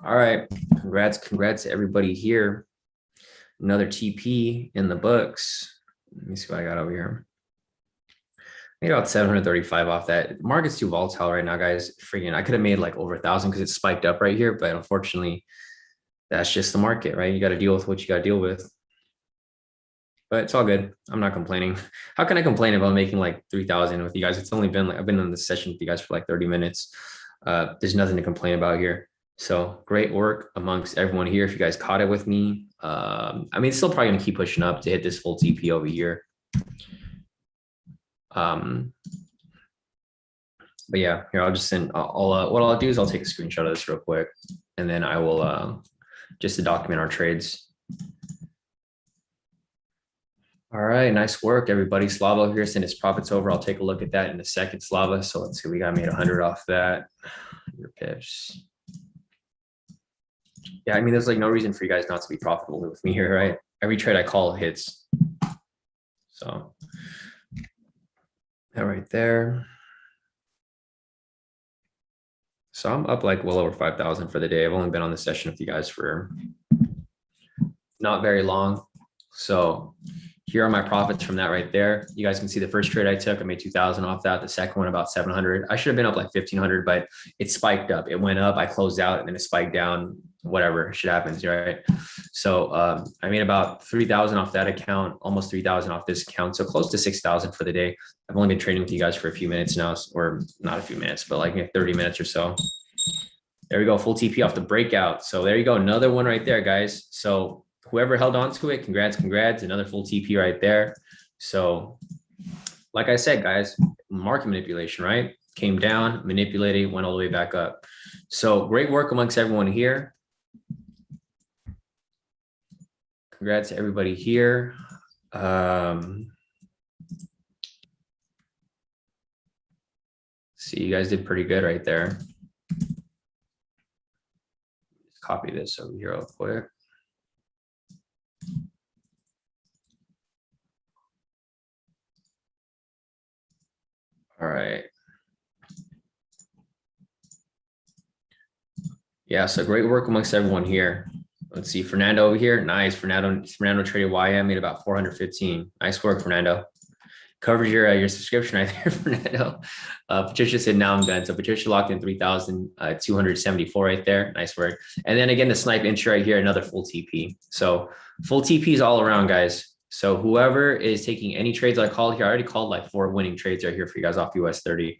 All right, congrats to everybody here. Another TP in the books. Let me see what I got over here. Made about 735 off that. The market's too volatile right now, guys. Freaking, I could have made like over 1,000 because it spiked up right here, but unfortunately, that's just the market, right? You got to deal with what you got to deal with. But it's all good. I'm not complaining. How can I complain about making like 3,000 with you guys? It's only been like, I've been in this session with you guys for like 30 minutes. There's nothing to complain about here. So great work amongst everyone here. If you guys caught it with me, I mean, it's still probably going to keep pushing up to hit this full TP over here. But yeah, here I'll just send. What I'll do is I'll take a screenshot of this real quick, and then I will just to document our trades. All right, nice work, everybody. Slava here sent his profits over. I'll take a look at that in a second, Slava. So let's see, we got made 100 off that. Your pips. Yeah, I mean, there's like no reason for you guys not to be profitable with me here, right? Every trade I call hits. So that right there. So I'm up like well over 5,000 for the day. I've only been on the session with you guys for not very long. So here are my profits from that right there. You guys can see the first trade I took, I made 2,000 off that. The second one about 700. I should have been up like 1,500, but it spiked up. It went up, I closed out, and then it spiked down. Whatever shit happens, right? So I made about 3,000 off that account, almost 3,000 off this account. So close to 6,000 for the day. I've only been trading with you guys for a few minutes now, or not a few minutes, but like 30 minutes or so. There we go, full TP off the breakout. So there you go, another one right there, guys. So whoever held on to it, congrats, another full TP right there. So like I said, guys, market manipulation, right? Came down, manipulated, went all the way back up. So great work amongst everyone here. Congrats to everybody here. See, you guys did pretty good right there. Just copy this over here real quick. All right. Yeah, so great work amongst everyone here. Let's see, Fernando over here. Nice, Fernando traded YM, made about 415. Nice work, Fernando. Covered your subscription right there, Fernando. Patricia said, now I'm done. So Patricia locked in 3,274 right there. Nice work. And then again, the snipe entry right here, another full TP. So full TPs all around, guys. So whoever is taking any trades I called here, I already called like 4 winning trades right here for you guys off US 30.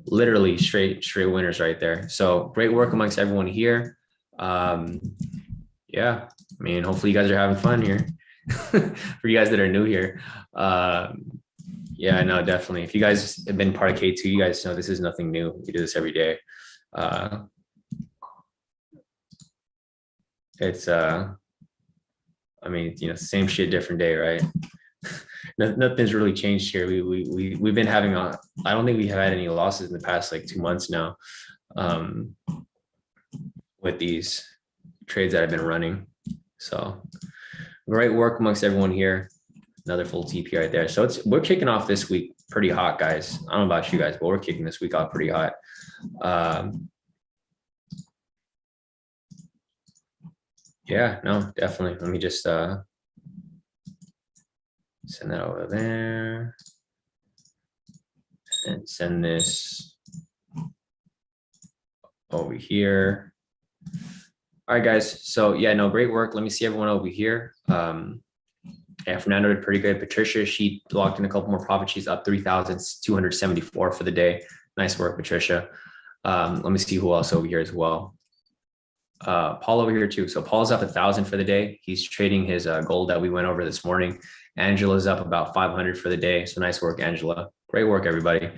Literally straight winners right there. So great work amongst everyone here. Yeah, I mean, hopefully you guys are having fun here. For you guys that are new here. Yeah, no, definitely. If you guys have been part of K2, you guys know this is nothing new. We do this every day. It's I mean, you know, same shit, different day, right? Nothing's really changed here. We've been having I don't think we have had any losses in the past like 2 months now, with these trades that I've been running. So great work amongst everyone here. Another full TP right there. So we're kicking off this week pretty hot, guys. I don't know about you guys, but we're kicking this week off pretty hot. Yeah, no, definitely. Let me just send that over there and send this over here. All right, guys. So yeah, no, great work. Let me see everyone over here. Yeah, Fernando did pretty good. Patricia, she locked in a couple more profits. She's up 3,274 for the day. Nice work, Patricia. Let me see who else over here as well. Paul over here too. So Paul's up 1,000 for the day. He's trading his gold that we went over this morning. Angela's up about 500 for the day. So nice work, Angela. Great work, everybody.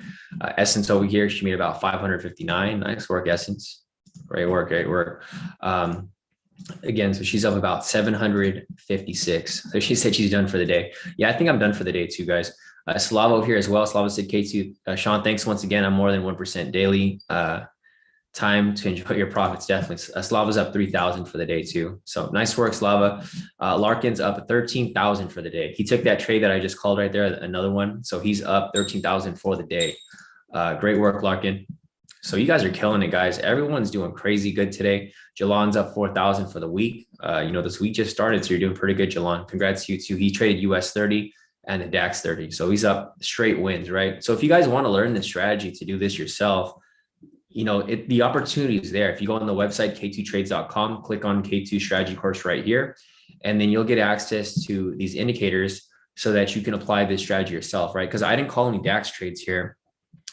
Essence over here, she made about 559. Nice work, Essence. Great work, great work. Again, so she's up about 756. So she said she's done for the day. Yeah, I think I'm done for the day too, guys. Slava over here as well. Slava said K2. Shawn, thanks once again. I'm more than 1% daily. Time to enjoy your profits, definitely. Slava's up 3,000 for the day too. So nice work, Slava. Larkin's up 13,000 for the day. He took that trade that I just called right there, another one. So he's up 13,000 for the day. Great work, Larkin. So you guys are killing it, guys. Everyone's doing crazy good today. Jalan's up 4,000 for the week. This week just started, so you're doing pretty good, Jalan. Congrats to you too. He traded US 30 and the DAX 30. So he's up straight wins, right? So if you guys want to learn this strategy to do this yourself, the opportunity is there. If you go on the website, k2trades.com, click on K2 strategy course right here, and then you'll get access to these indicators so that you can apply this strategy yourself, right? Because I didn't call any DAX trades here,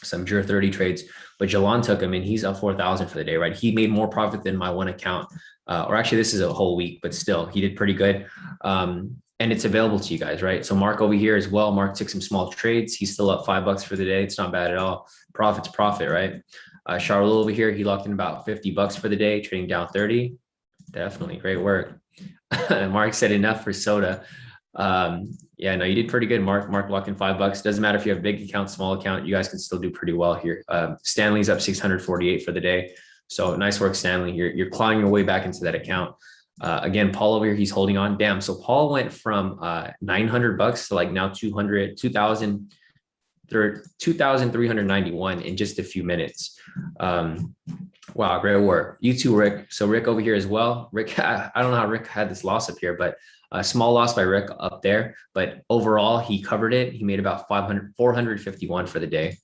some Jura 30 trades, but Jalan took him and he's up 4,000 for the day, right? He made more profit than my one account, or actually this is a whole week, but still he did pretty good. And it's available to you guys, right? So Mark over here as well. Mark took some small trades. He's still up $5 for the day. It's not bad at all. Profit's profit, right? Charlotte over here, he locked in about $50 for the day, trading down 30. Definitely great work. Mark said enough for soda. Yeah, no, you did pretty good, Mark. Mark locked in $5. Doesn't matter if you have a big account, small account, you guys can still do pretty well here. Stanley's up 648 for the day. So nice work, Stanley. You're clawing your way back into that account. Again, Paul over here, he's holding on. Damn. So Paul went from $900 to like now 2,391 in just a few minutes. Wow, great work. You too, Rick. So Rick over here as well. Rick, I don't know how Rick had this loss up here, but a small loss by Rick up there. But overall, he covered it. He made about 451 for the day.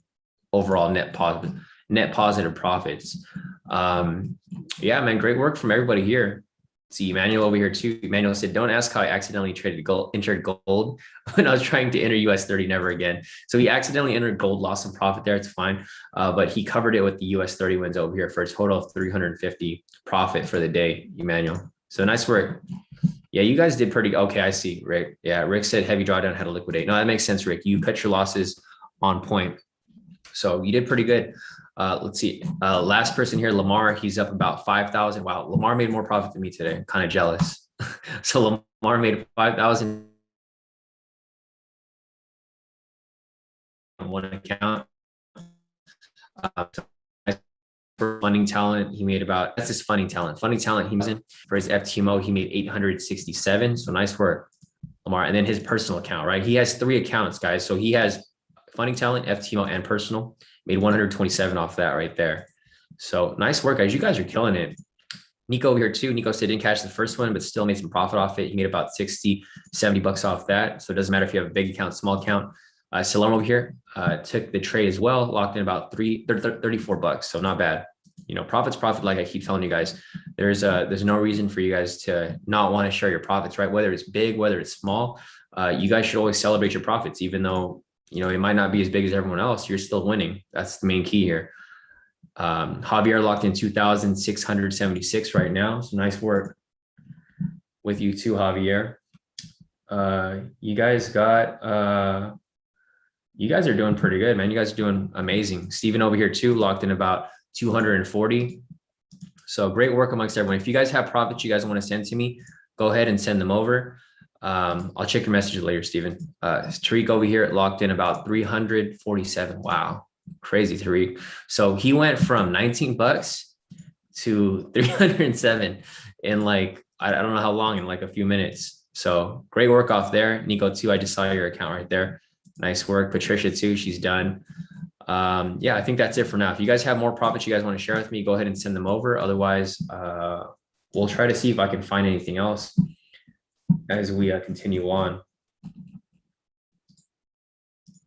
Overall net positive profits. Yeah, man, great work from everybody here. See Emmanuel over here too. Emmanuel said, don't ask how I accidentally entered gold when I was trying to enter US 30, never again. So he accidentally entered gold, lost some profit there. It's fine. But he covered it with the US 30 wins over here for a total of 350 profit for the day, Emmanuel. So nice work. Yeah, you guys did pretty okay. I see, Rick. Yeah, Rick said heavy drawdown had to liquidate. No, that makes sense, Rick. You cut your losses on point. So you did pretty good. Let's see. Last person here, Lamar, he's up about 5,000. Wow, Lamar made more profit than me today. I'm kind of jealous. So Lamar made 5,000 on one account. For funding talent, he made about, that's his funding talent. Funding talent, he was in for his FTMO, he made 867. So nice work, Lamar. And then his personal account, right? He has 3 accounts, guys. So he has funding talent, FTMO, and personal. Made 127 off that right there. So nice work, guys. You guys are killing it. Nico over here too. Nico said didn't catch the first one, but still made some profit off it. He made about 60, $70 off that. So it doesn't matter if you have a big account, small account. Salam over here took the trade as well, locked in about $34. So not bad. Profit's profit. Like I keep telling you guys, there's no reason for you guys to not want to share your profits, right? Whether it's big, whether it's small, you guys should always celebrate your profits, even though it might not be as big as everyone else. You're still winning. That's the main key here. Javier locked in 2,676 right now. So nice work with you too, Javier. You guys are doing pretty good, man. You guys are doing amazing. Steven over here too, locked in about 240. So great work amongst everyone. If you guys have profits you guys want to send to me, go ahead and send them over. I'll check your messages later, Steven. Tariq over here locked in about 347. Wow. Crazy, Tariq. So he went from $19 to 307 in like, I don't know how long, in like a few minutes. So great work off there. Nico too, I just saw your account right there. Nice work. Patricia too, she's done. Yeah, I think that's it for now. If you guys have more profits you guys want to share with me, go ahead and send them over. Otherwise, we'll try to see if I can find anything else as we continue on.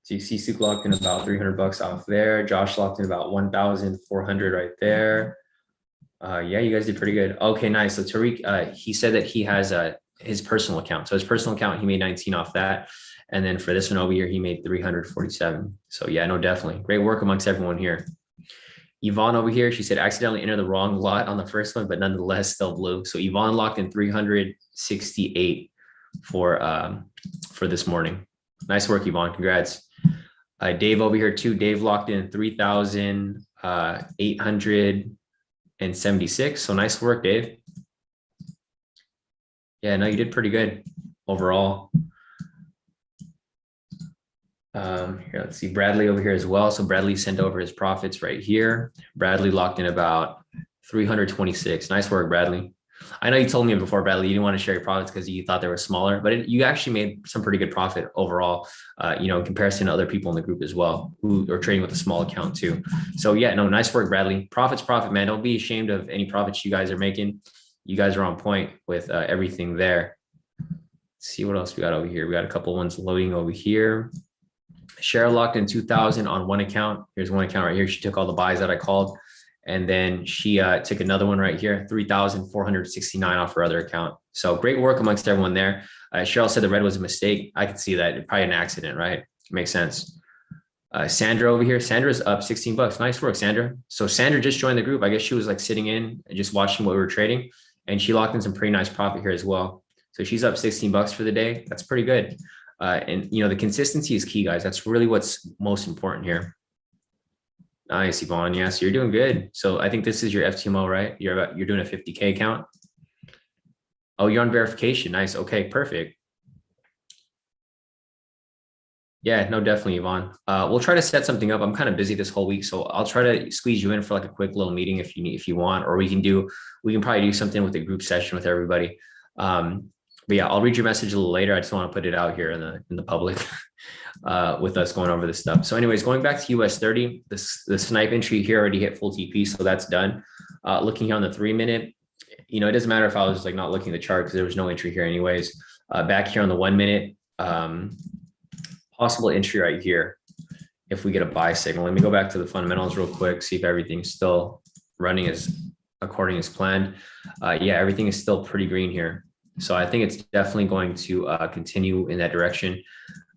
So you see Suk locked in about $300 off there. Josh locked in about 1,400 right there. Yeah, you guys did pretty good. Okay, nice. So Tariq, he said that he has his personal account. So his personal account, he made 19 off that. And then for this one over here, he made 347. So yeah, no, definitely great work amongst everyone here. Yvonne over here, she said accidentally entered the wrong lot on the first one, but nonetheless still blue. So Yvonne locked in 368 for this morning. Nice work, Yvonne. Congrats. Dave over here too. Dave locked in 3,876. So nice work, Dave. Yeah, no, you did pretty good overall. Here, let's see, Bradley over here as well. So Bradley sent over his profits right here. Bradley locked in about 326. Nice work, Bradley. I know you told me before, Bradley, you didn't want to share your profits because you thought they were smaller, but you actually made some pretty good profit overall, in comparison to other people in the group as well, who are trading with a small account too. So yeah, no, nice work, Bradley. Profit's profit, man. Don't be ashamed of any profits you guys are making. You guys are on point with everything there. Let's see what else we got over here. We got a couple ones loading over here. Cheryl locked in 2,000 on one account. Here's one account right here. She took all the buys that I called. And then she took another one right here, 3,469 off her other account. So great work amongst everyone there. Cheryl said the red was a mistake. I could see that. Probably an accident, right? Makes sense. Sandra over here. Sandra's up 16 bucks. Nice work, Sandra. So Sandra just joined the group. I guess she was like sitting in and just watching what we were trading. And she locked in some pretty nice profit here as well. So she's up 16 bucks for the day. That's pretty good. And the consistency is key, guys. That's really what's most important here. Nice, Yvonne. Yes, you're doing good. So I think this is your FTMO, right? You're doing a 50K account. Oh, you're on verification. Nice. Okay, perfect. Yeah, no, definitely, Yvonne. We'll try to set something up. I'm kind of busy this whole week, so I'll try to squeeze you in for like a quick little meeting if you want, or we can probably do something with a group session with everybody. But yeah, I'll read your message a little later. I just want to put it out here in the public with us going over this stuff. So anyways, going back to US 30, the snipe entry here already hit full TP, so that's done. Looking here on the 3-minute, it doesn't matter if I was like not looking at the chart because there was no entry here anyways. Back here on the 1-minute, possible entry right here if we get a buy signal. Let me go back to the fundamentals real quick, see if everything's still running according as planned. Yeah, everything is still pretty green here. So I think it's definitely going to continue in that direction.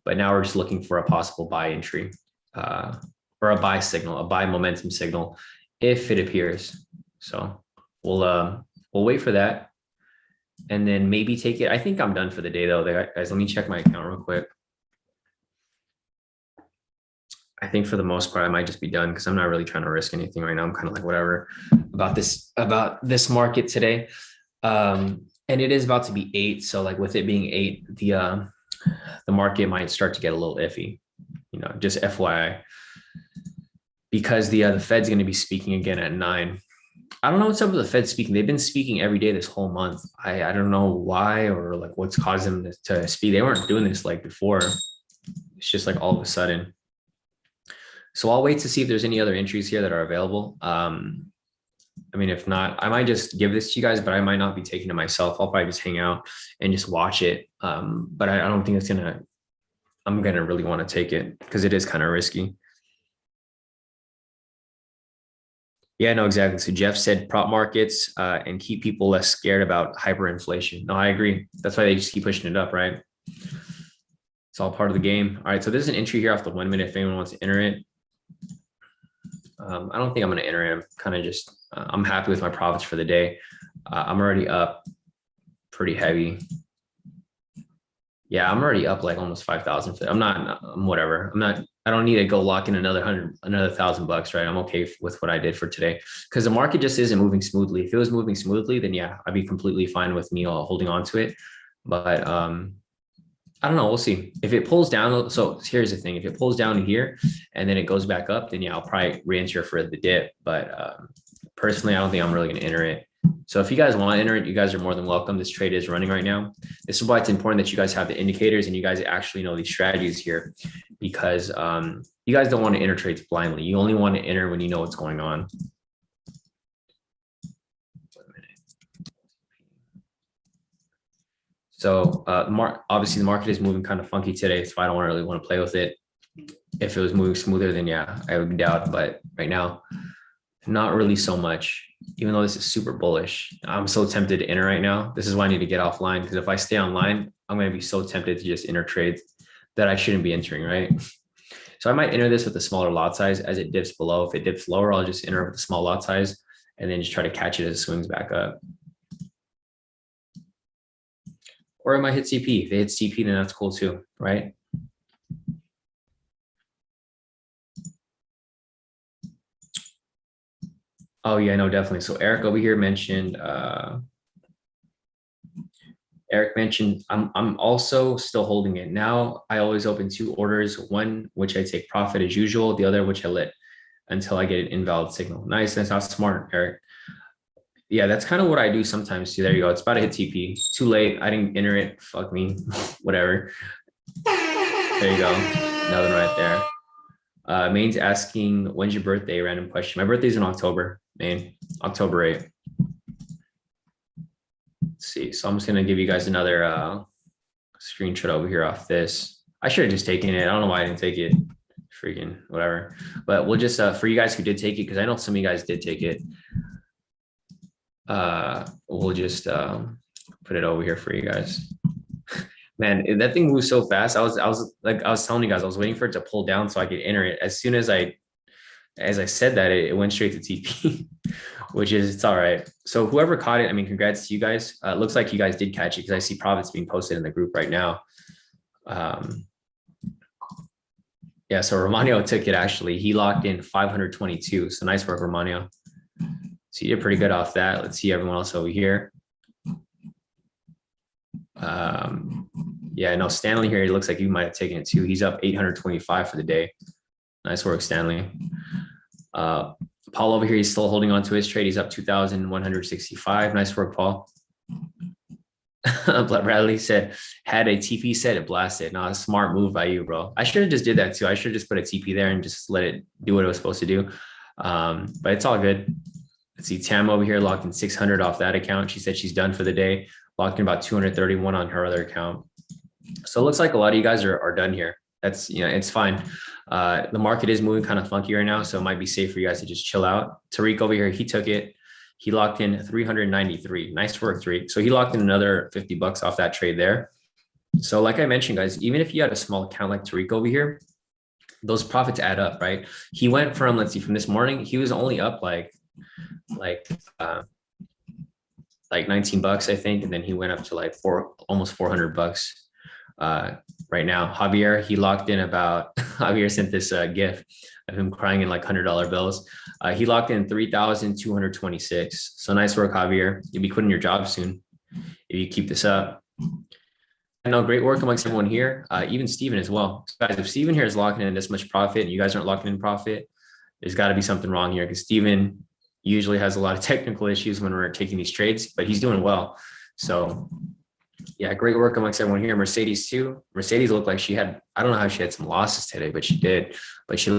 But now we're just looking for a possible buy entry or a buy signal, a buy momentum signal, if it appears. So we'll wait for that and then maybe take it. I think I'm done for the day though, guys. Let me check my account real quick. I think for the most part, I might just be done because I'm not really trying to risk anything right now. I'm kind of like whatever about this market today. And it is about to be 8. So like with it being 8, the market might start to get a little iffy, just FYI, because the Fed's going to be speaking again at 9. I don't know what's up with the Fed speaking. They've been speaking every day this whole month. I don't know why or like what's caused them to speak. They weren't doing this like before. It's just like all of a sudden. So I'll wait to see if there's any other entries here that are available. If not, I might just give this to you guys, but I might not be taking it myself. I'll probably just hang out and just watch it. But I don't think I'm going to really want to take it because it is kind of risky. Yeah, no, exactly. So Jeff said prop markets and keep people less scared about hyperinflation. No, I agree. That's why they just keep pushing it up, right? It's all part of the game. All right, so there's an entry here off the 1-minute if anyone wants to enter it. I don't think I'm going to enter it. I'm kind of just, I'm happy with my profits for the day. I'm already up pretty heavy. Yeah, I'm already up like almost 5,000. Whatever. I don't need to go lock in another $1,000, right? I'm okay with what I did for today because the market just isn't moving smoothly. If it was moving smoothly, then yeah, I'd be completely fine with me holding on to it. But I don't know. We'll see if it pulls down. So here's the thing. If it pulls down here and then it goes back up, then yeah, I'll probably re-enter for the dip. But personally, I don't think I'm really going to enter it. So if you guys want to enter it, you guys are more than welcome. This trade is running right now. This is why it's important that you guys have the indicators and you guys actually know these strategies here because you guys don't want to enter trades blindly. You only want to enter when you know what's going on. So obviously the market is moving kind of funky today, so I don't really want to play with it. If it was moving smoother, then yeah, I would doubt. But right now, Not really so much, even though this is super bullish. I'm so tempted to enter right now. This is why I need to get offline, because if I stay online, I'm going to be so tempted to just enter trades that I shouldn't be entering, right? So I might enter this with a smaller lot size as it dips below. If it dips lower, I'll just enter with a small lot size and then just try to catch it as it swings back up. Or it might hit CP. If it hits CP, then that's cool too, right? Oh yeah, no, definitely. So Eric over here mentioned, I'm also still holding it. Now I always open two orders, one which I take profit as usual, the other which I lit until I get an invalid signal. Nice, that's not smart, Eric. Yeah, that's kind of what I do sometimes too. There you go. It's about to hit TP. Too late. I didn't enter it. Fuck me. Whatever. There you go. Another one right there. Main's asking, when's your birthday? Random question. My birthday's in October, Main. October 8th. Let's see. So I'm just gonna give you guys another screenshot over here off this. I should have just taken it. I don't know why I didn't take it. Freaking whatever. But we'll just for you guys who did take it, because I know some of you guys did take it. We'll just put it over here for you guys. Man, that thing moves so fast. I was telling you guys, I was waiting for it to pull down so I could enter it. As soon as I said that, it went straight to TP, which is, it's all right. So whoever caught it, I mean, congrats to you guys. It looks like you guys did catch it because I see profits being posted in the group right now. Yeah, so Romano took it actually. He locked in 522. So nice work, Romano. So you did pretty good off that. Let's see everyone else over here. Yeah, no, Stanley here, he looks like you might have taken it too. He's up 825 for the day. Nice work, Stanley. Paul over here, he's still holding on to his trade. He's up 2,165. Nice work, Paul. Bradley said, had a TP set, it blasted. Not a smart move by you, bro. I should have just did that too. I should have just put a TP there and just let it do what it was supposed to do. But it's all good. Let's see, Tam over here locked in 600 off that account. She said she's done for the day. Locked in about 231 on her other account. So it looks like a lot of you guys are done here. That's, you know, it's fine. The market is moving kind of funky right now, so it might be safe for you guys to just chill out. Tariq over here, he took it. He locked in 393. Nice work, Tariq. So he locked in another 50 bucks off that trade there. So like I mentioned, guys, even if you had a small account like Tariq over here, those profits add up, right? He went from, let's see, from this morning, he was only up like 19 bucks, I think. And then he went up to like almost 400 bucks right now. Javier, he locked in about, Javier sent this GIF of him crying in like $100 bills. He locked in 3,226. So nice work, Javier. You'll be quitting your job soon if you keep this up. And no, great work amongst everyone here, even Steven as well. So guys, if Steven here is locking in this much profit and you guys aren't locking in profit, there's got to be something wrong here, because Steven usually has a lot of technical issues when we're taking these trades, but he's doing well. So yeah, great work amongst everyone here. Mercedes too. Mercedes looked like she had, I don't know how she had some losses today, but she did. But she,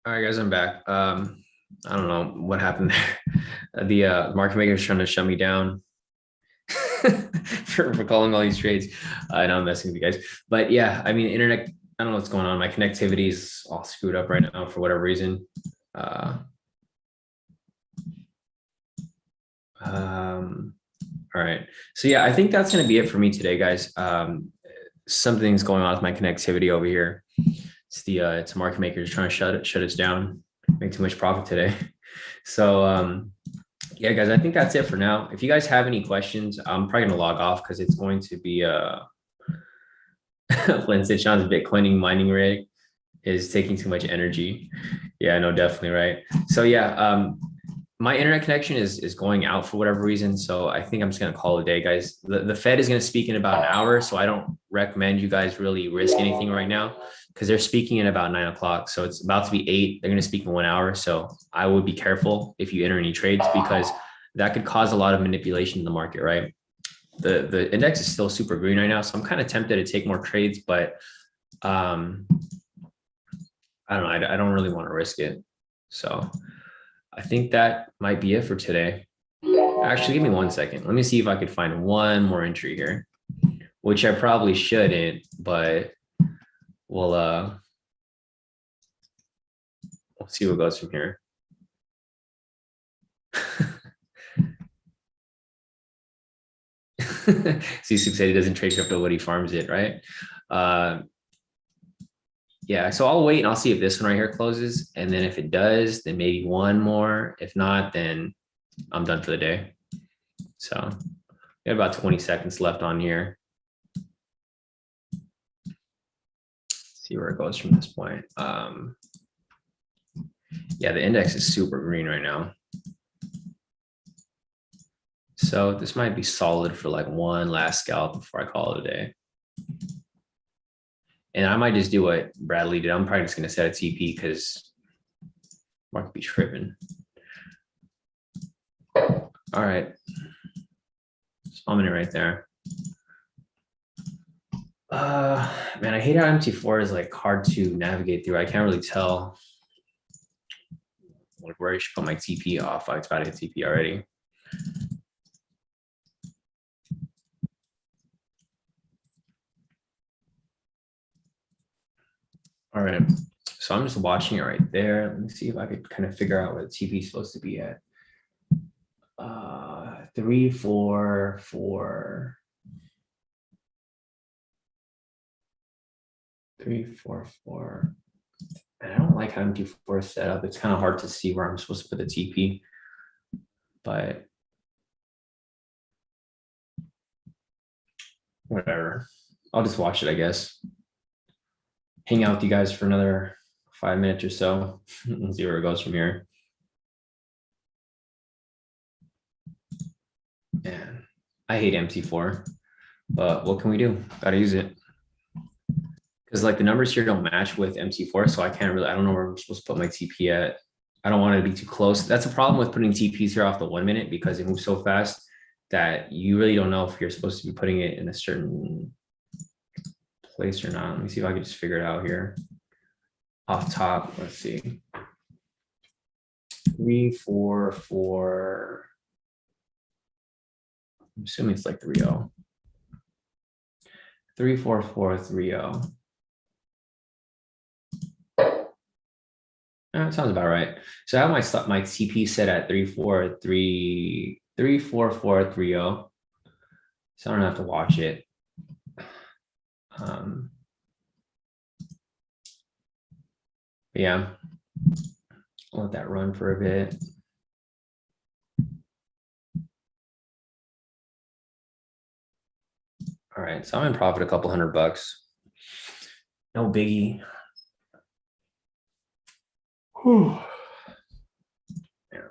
all right, guys, I'm back. I don't know what happened there. The market maker is trying to shut me down for calling all these trades. I know I'm messing with you guys, but yeah, I mean, internet, I don't know what's going on. My connectivity is all screwed up right now for whatever reason. Um, All right. So yeah, I think that's going to be it for me today, guys. Something's going on with my connectivity over here. It's market makers trying to shut us down, make too much profit today. So yeah, guys, I think that's it for now. If you guys have any questions, I'm probably gonna log off because it's going to be Flynn said Sean's Bitcoining mining rig is taking too much energy. Yeah, no, definitely right. So yeah, my internet connection is going out for whatever reason. So I think I'm just gonna call it a day, guys. The Fed is gonna speak in about an hour, so I don't recommend you guys really risk anything right now because they're speaking in about 9 o'clock. So it's about to be 8. They're gonna speak in 1 hour. So I would be careful if you enter any trades because that could cause a lot of manipulation in the market, right? The index is still super green right now, so I'm kind of tempted to take more trades, but I don't know. I don't really want to risk it. So I think that might be it for today. Actually, give me 1 second. Let me see if I could find one more entry here, which I probably shouldn't, but we'll see what goes from here. C6 said he doesn't trade crypto, but he farms it, right? Yeah, so I'll wait and I'll see if this one right here closes. And then if it does, then maybe one more. If not, then I'm done for the day. So we have about 20 seconds left on here. See where it goes from this point. Yeah, the index is super green right now. So this might be solid for like one last scalp before I call it a day. And I might just do what Bradley did. I'm probably just going to set a TP because market be tripping. All right. So I'm in it right there. Man, I hate how MT4 is like hard to navigate through. I can't really tell like where I should put my TP off. I tried to TP already. All right, so I'm just watching it right there. Let me see if I could kind of figure out where the TP is supposed to be at. 3, 4, 4. 3, 4, 4. And I don't like how MT4 is set up. It's kind of hard to see where I'm supposed to put the TP, but whatever. I'll just watch it, I guess. Hang out with you guys for another 5 minutes or so and see where it goes from here. Man, I hate MT4, but what can we do? Gotta use it. Because like the numbers here don't match with MT4, so I can't really, I don't know where I'm supposed to put my TP at. I don't want it to be too close. That's a problem with putting TPs here off the 1 minute because it moves so fast that you really don't know if you're supposed to be putting it in a certain place or not. Let me see if I can just figure it out here. Off top, let's see. 3, 4, 4. I'm assuming it's like 3-0. 3, 4, 4, 3-0. That sounds about right. So I have my TP set at 3, 4, 3, 3, 4, 4, 3-0. So I don't have to watch it. Yeah, I'll let that run for a bit. All right, so I'm in profit a couple $100. No biggie. Whew. Yeah.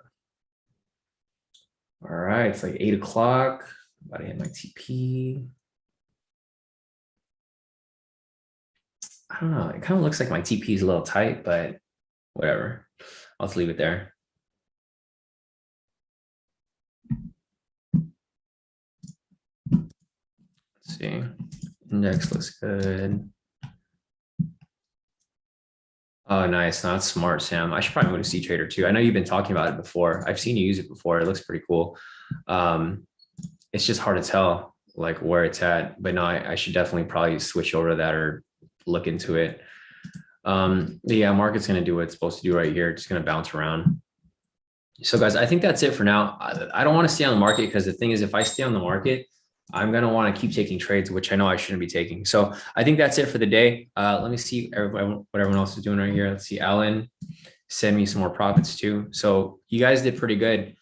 All right, it's like 8 o'clock. About to hit my TP. I don't know. It kind of looks like my TP is a little tight, but whatever. I'll just leave it there. Let's see. Index looks good. Oh, nice. That's smart, Sam. I should probably go to C-Trader too. I know you've been talking about it before. I've seen you use it before. It looks pretty cool. It's just hard to tell like where it's at, but no, I should definitely probably switch over to that or look into it. But yeah, market's going to do what it's supposed to do right here. It's going to bounce around. So guys, I think that's it for now. I don't want to stay on the market because the thing is, if I stay on the market, I'm going to want to keep taking trades, which I know I shouldn't be taking. So I think that's it for the day. Let me see what everyone else is doing right here. Let's see. Alan, send me some more profits too. So you guys did pretty good.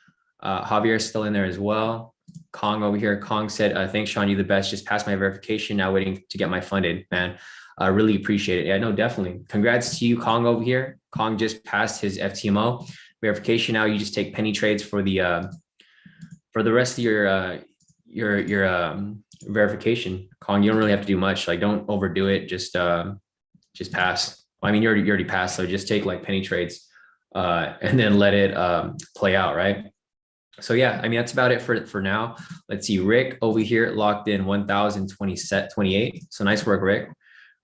Javier's still in there as well. Kong over here. Kong said, thanks, Shawn. You the best. Just passed my verification. Now waiting to get my funded, man. I really appreciate it. Yeah, no, definitely. Congrats to you, Kong over here. Kong just passed his FTMO verification. Now you just take penny trades for the rest of your verification. Kong, you don't really have to do much. Like, don't overdo it. Just pass. I mean, you already passed, so just take like penny trades, and then let it play out, right? So yeah, I mean, that's about it for now. Let's see. Rick over here locked in 1,028. So nice work, Rick.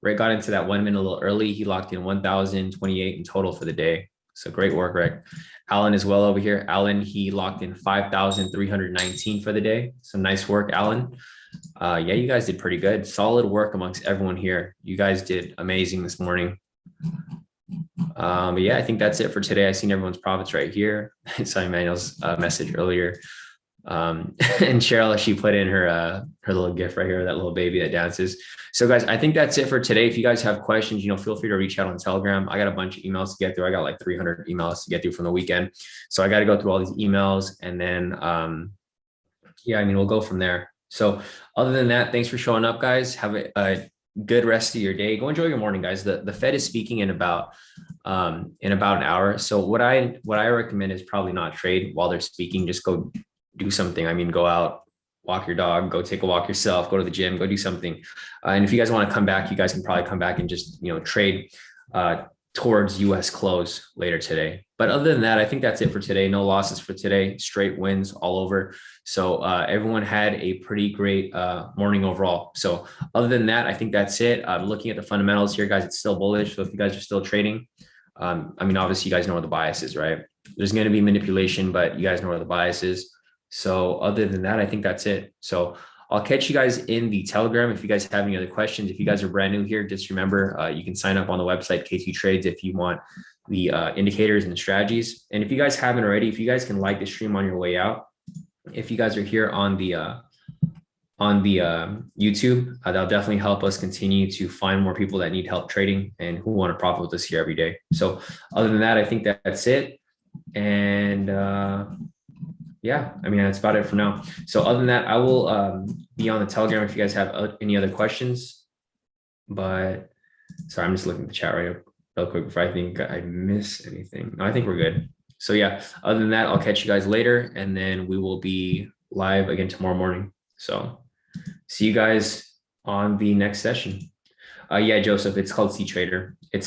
Rick got into that 1 minute a little early. He locked in 1,028 in total for the day. So great work, Rick. Alan as well over here. Alan, he locked in 5,319 for the day. So nice work, Alan. Yeah, you guys did pretty good. Solid work amongst everyone here. You guys did amazing this morning. But yeah, I think that's it for today. I've seen everyone's profits right here. I saw Emmanuel's message earlier. And Cheryl, she put in her little gift right here, that little baby that dances. So guys, I think that's it for today. If you guys have questions, feel free to reach out on Telegram. I got a bunch of emails to get through. I got like 300 emails to get through from the weekend. So I got to go through all these emails, and then, yeah, I mean, we'll go from there. So other than that, thanks for showing up, guys. Have a good rest of your day. Go enjoy your morning, guys. The Fed is speaking in about an hour. So what I recommend is probably not trade while they're speaking. Just go do something. I mean, go out, walk your dog, go take a walk yourself, go to the gym, go do something. And if you guys want to come back, you guys can probably come back and just, trade towards US close later today. But other than that, I think that's it for today. No losses for today, straight wins all over. So everyone had a pretty great morning overall. So other than that, I think that's it. Looking at the fundamentals here, guys, it's still bullish. So if you guys are still trading, I mean, obviously you guys know what the bias is, right? There's going to be manipulation, but you guys know where the bias is. So other than that, I think that's it. So I'll catch you guys in the Telegram. If you guys have any other questions, if you guys are brand new here, just remember, you can sign up on the website, K² Trades, if you want the indicators and the strategies. And if you guys haven't already, if you guys can like the stream on your way out, if you guys are here on the YouTube, that'll definitely help us continue to find more people that need help trading and who want to profit with us here every day. So other than that, I think that's it. And yeah, I mean, that's about it for now. So other than that, I will be on the Telegram if you guys have any other questions. But sorry, I'm just looking at the chat real quick before I think I miss anything. No, I think we're good. So yeah, other than that, I'll catch you guys later, and then we will be live again tomorrow morning. So see you guys on the next session. Yeah, Joseph, it's called C Trader. It's